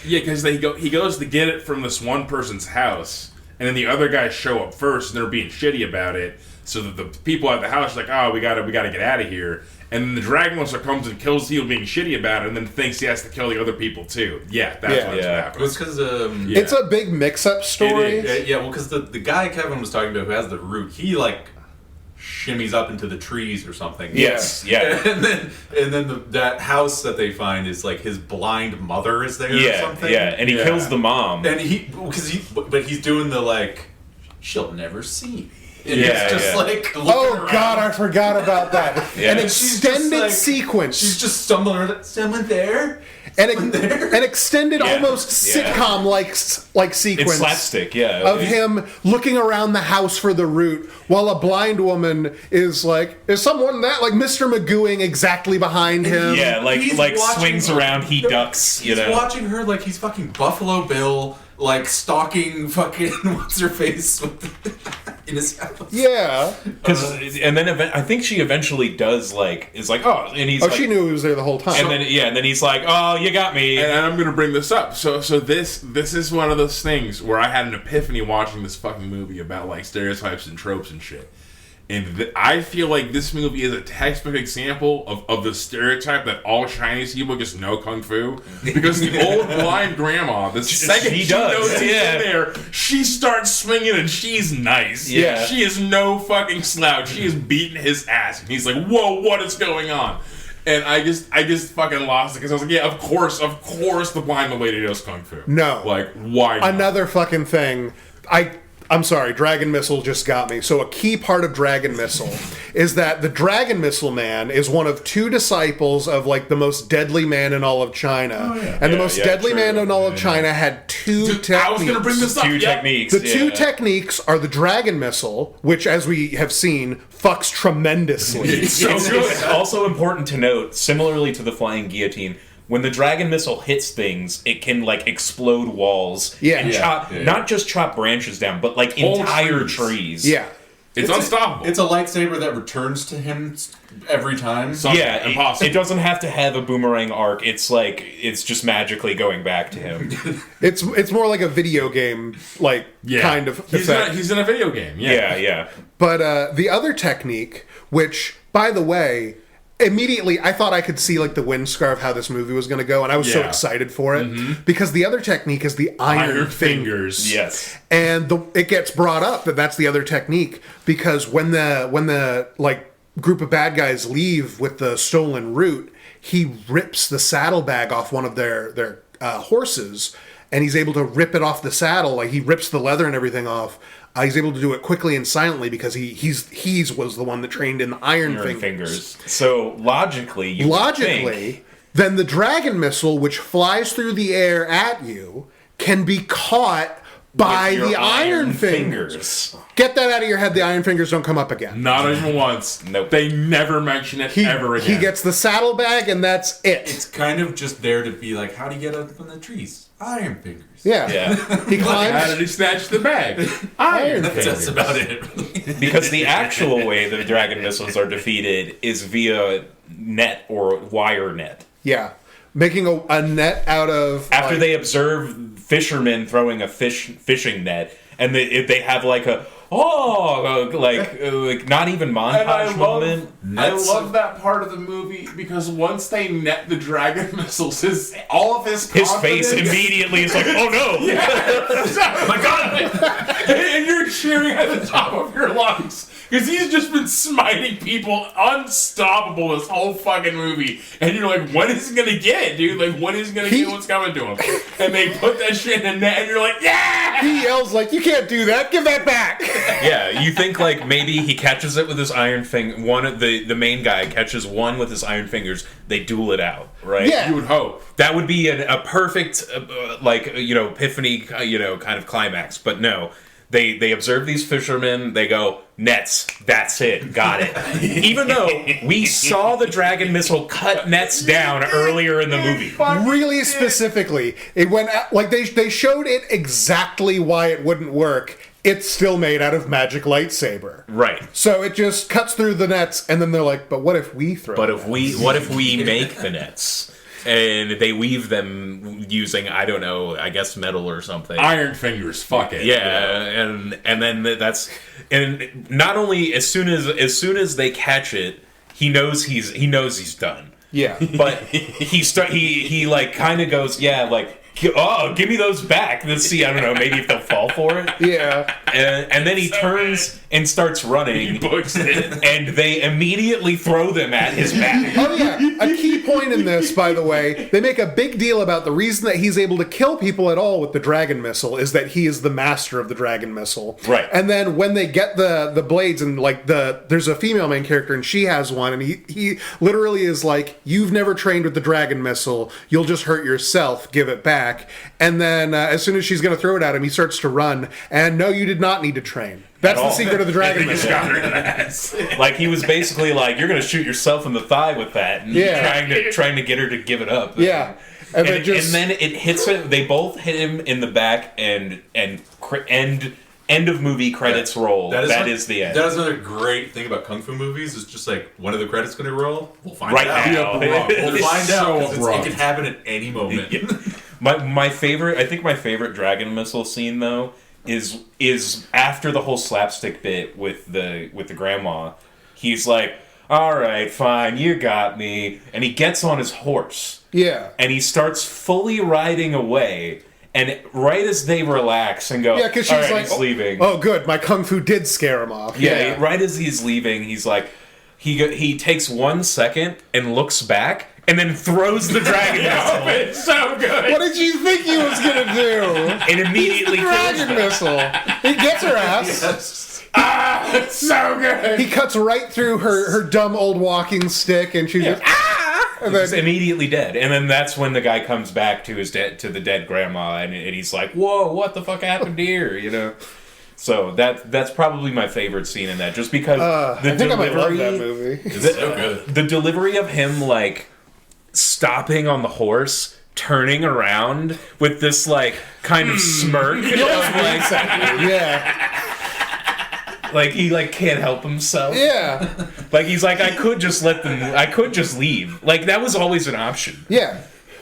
Yeah, because he goes to get it from this one person's house, and then the other guys show up first, and they're being shitty about it. So that the people at the house are like, oh, we gotta get out of here. And then the dragon monster comes and kills Heel being shitty about it, and then thinks he has to kill the other people too. Yeah, that's Yeah. what's It happening. was because It's a big mix-up story. It is. yeah, well, because the guy Kevin was talking about who has the root, he like shimmies up into the trees or something. Yes, yeah. and then that house that they find is like his blind mother is there or Yeah, something. yeah. And he Yeah. kills the mom. And but he's doing the like, she'll never see me. And Yeah, it's just yeah. like, looking Oh, around. God, I forgot about that. Yeah. An She's just extended like- sequence. She's just stumbling around. Someone there? An extended, Yeah. almost Yeah. sitcom-like sequence. It's slapstick, yeah. Of him looking around the house for the root, while a blind woman is like, is someone that, like Mr. Magooing exactly behind him? Yeah, like He's like watching swings her. around, he ducks. You He's know. watching her like he's fucking Buffalo Bill, like stalking fucking what's her face in his house. Yeah. And then I think she eventually does is like, oh, and he's Oh, like, she knew he was there the whole time. and then he's like, oh, you got me. And I'm gonna bring this up. So this is one of those things where I had an epiphany watching this fucking movie about like stereotypes and tropes and shit. And I feel like this movie is a textbook example of the stereotype that all Chinese people just know kung fu. Because the old blind grandma, the second she she does, knows he's yeah. in there, she starts swinging and she's nice. Yeah. She is no fucking slouch. She is beating his ass. And he's like, whoa, what is going on? And I just fucking lost it because I was like, yeah, of course, the blind lady knows kung fu. No. Like, why not? Another fucking thing. I'm sorry, Dragon Missile just got me. So a key part of Dragon Missile is that the Dragon Missile Man is one of 2 disciples of like the most deadly man in all of China. And the most deadly man in all of China had 2 techniques. I was gonna bring this up. Two yeah. techniques. The 2 techniques are the Dragon Missile, which as we have seen, fucks tremendously. It's also important to note, similarly to the flying guillotine, when the dragon missile hits things, it can like explode walls and chop, not just chop branches down, but like Whole entire trees. trees. Yeah. It's unstoppable. It's a lightsaber that returns to him every time. Yeah, impossible. it doesn't have to have a boomerang arc. It's like it's just magically going back to him. It's more like a video game kind of effect. He's in a video game. Yeah. But the other technique, which, by the way, immediately I thought I could see like the wind scarf how this movie was going to go, and I was so Yeah. excited for it because the other technique is the iron fingers. Yes. And it gets brought up that that's the other technique because when the like group of bad guys leave with the stolen root, he rips the saddlebag off one of their horses, and he's able to rip it off the saddle. Like he rips the leather and everything off. He's able to do it quickly and silently because he was the one that trained in the iron fingers. So logically, you would think, then the dragon missile, which flies through the air at you, can be caught by With your the Iron Fingers. Get that out of your head. The Iron Fingers don't come up again. Not even once. Nope. They never mention it ever again. He gets the saddlebag, and that's it. It's kind of just there to be like, how do you get up on the trees? Iron fingers. Yeah. He How climbs. did he snatch the bag? Iron That's Fingers. about it. Because the actual way the dragon missiles are defeated is via net or wire net. Yeah. Making a net out of... After like- they observe fishermen throwing a fishing net, and they have like a like not even And montage moment. I love that part of the movie because once they net the dragon missiles, all of his His confidence- face immediately is like, oh no! Oh my god! And you're cheering at the top of your lungs because he's just been smiting people unstoppable this whole fucking movie, and you're like, when is he gonna get it, dude? Like, when is he gonna get what's coming to him? And they put that shit in the net, and you're like, yeah! He yells like, you can't do that. Give that back. Yeah, you think like maybe he catches it with his iron finger. One of the main guy catches one with his iron fingers. They duel it out, right? Yeah. You would hope. That would be a perfect epiphany kind of climax. But no, they observe these fishermen. They go nets. That's it. Got it. Even though we saw the dragon missile cut nets down earlier in the movie. Really specifically, it went out, like they showed it exactly why it wouldn't work. It's still made out of magic lightsaber. Right. So it just cuts through the nets, and then they're like, but what if we throw But it? what if we make the nets and they weave them using, I don't know, I guess metal or something. Iron Fingers, fuck it. Yeah, and then that's, and not only as soon as they catch it, he knows he's done. Yeah. But he like kind of goes, yeah, like, oh, give me those back. Let's see, I don't know, maybe if they'll fall for it. Yeah. And then he turns and starts running, Books it. and they immediately throw them at his back. Oh yeah, a key point in this, by the way, they make a big deal about the reason that he's able to kill people at all with the dragon missile is that he is the master of the dragon missile. Right. And then when they get the blades and like there's a female main character and she has one and he literally is like, you've never trained with the dragon missile, you'll just hurt yourself, give it back. And then as soon as she's going to throw it at him, he starts to run. And no, you did not need to train. That's the secret of the dragon missile. Like he was basically like, you're gonna shoot yourself in the thigh with that, and Yeah. trying to get her to give it up. Yeah. And then it hits him. They both hit him in the back, and end of movie credits roll. That is the end. That is another great thing about kung fu movies. Is just like, when are the credits going to roll? We'll find Right out. now. We'll find so out. 'Cause abrupt. it can happen at any moment. My favorite, I think my favorite dragon missile scene though is after the whole slapstick bit with the grandma. He's like, all right, fine, you got me, and he gets on his horse. Yeah. And he starts fully riding away. And right as they relax and go, Yeah, because she's all right, like, he's leaving. Oh, good. My kung fu did scare him off. Yeah, right as he's leaving, he's like, he takes 1 second and looks back and then throws the dragon missile It's so good. What did you think he was gonna do? and immediately kills Dragon them. missile. He gets her ass. Yes. It's so good. He cuts right through her dumb old walking stick, and she's just and He's then immediately dead, and then that's when the guy comes back to the dead grandma, and he's like, "Whoa, what the fuck happened here?" You know. So that's probably my favorite scene in that, just because the I think I might love delivery, that movie. It's so good. the delivery of him like stopping on the horse, turning around with this like kind of smirk, of, like, Yeah, like he like can't help himself. yeah, Like he's like, I could just leave. Like that was always an option. yeah.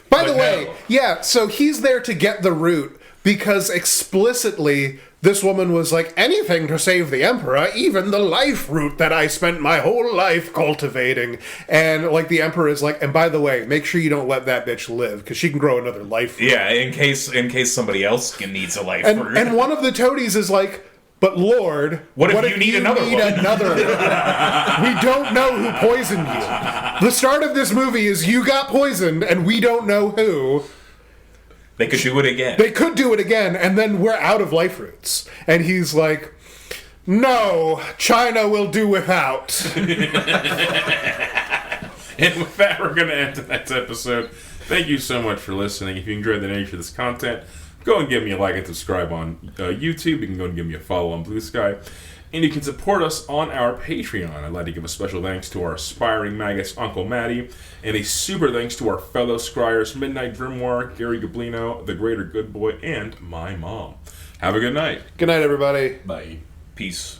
By the But way, no. yeah. So he's there to get the root because explicitly this woman was like, anything to save the emperor, even the life root that I spent my whole life cultivating. And like the emperor is like, and by the way, make sure you don't let that bitch live because she can grow another life root. Yeah, in case somebody else needs a life And root. and one of the toadies is like, but Lord, What if you need another one?" another one? We don't know who poisoned you. The start of this movie is you got poisoned and we don't know who. They could do it again. They could do it again, and then we're out of life roots. And he's like, no, China will do without. And with that, we're going to end tonight's episode. Thank you so much for listening. If you enjoyed the nature of this content, go and give me a like and subscribe on YouTube. You can go and give me a follow on Blue Sky. And you can support us on our Patreon. I'd like to give a special thanks to our aspiring magus, Uncle Matty, and a super thanks to our fellow scryers, MidniteGrimoire, GaryGoblino, the Greater Good Boy, and my mom. Have a good night. Good night, everybody. Bye. Peace.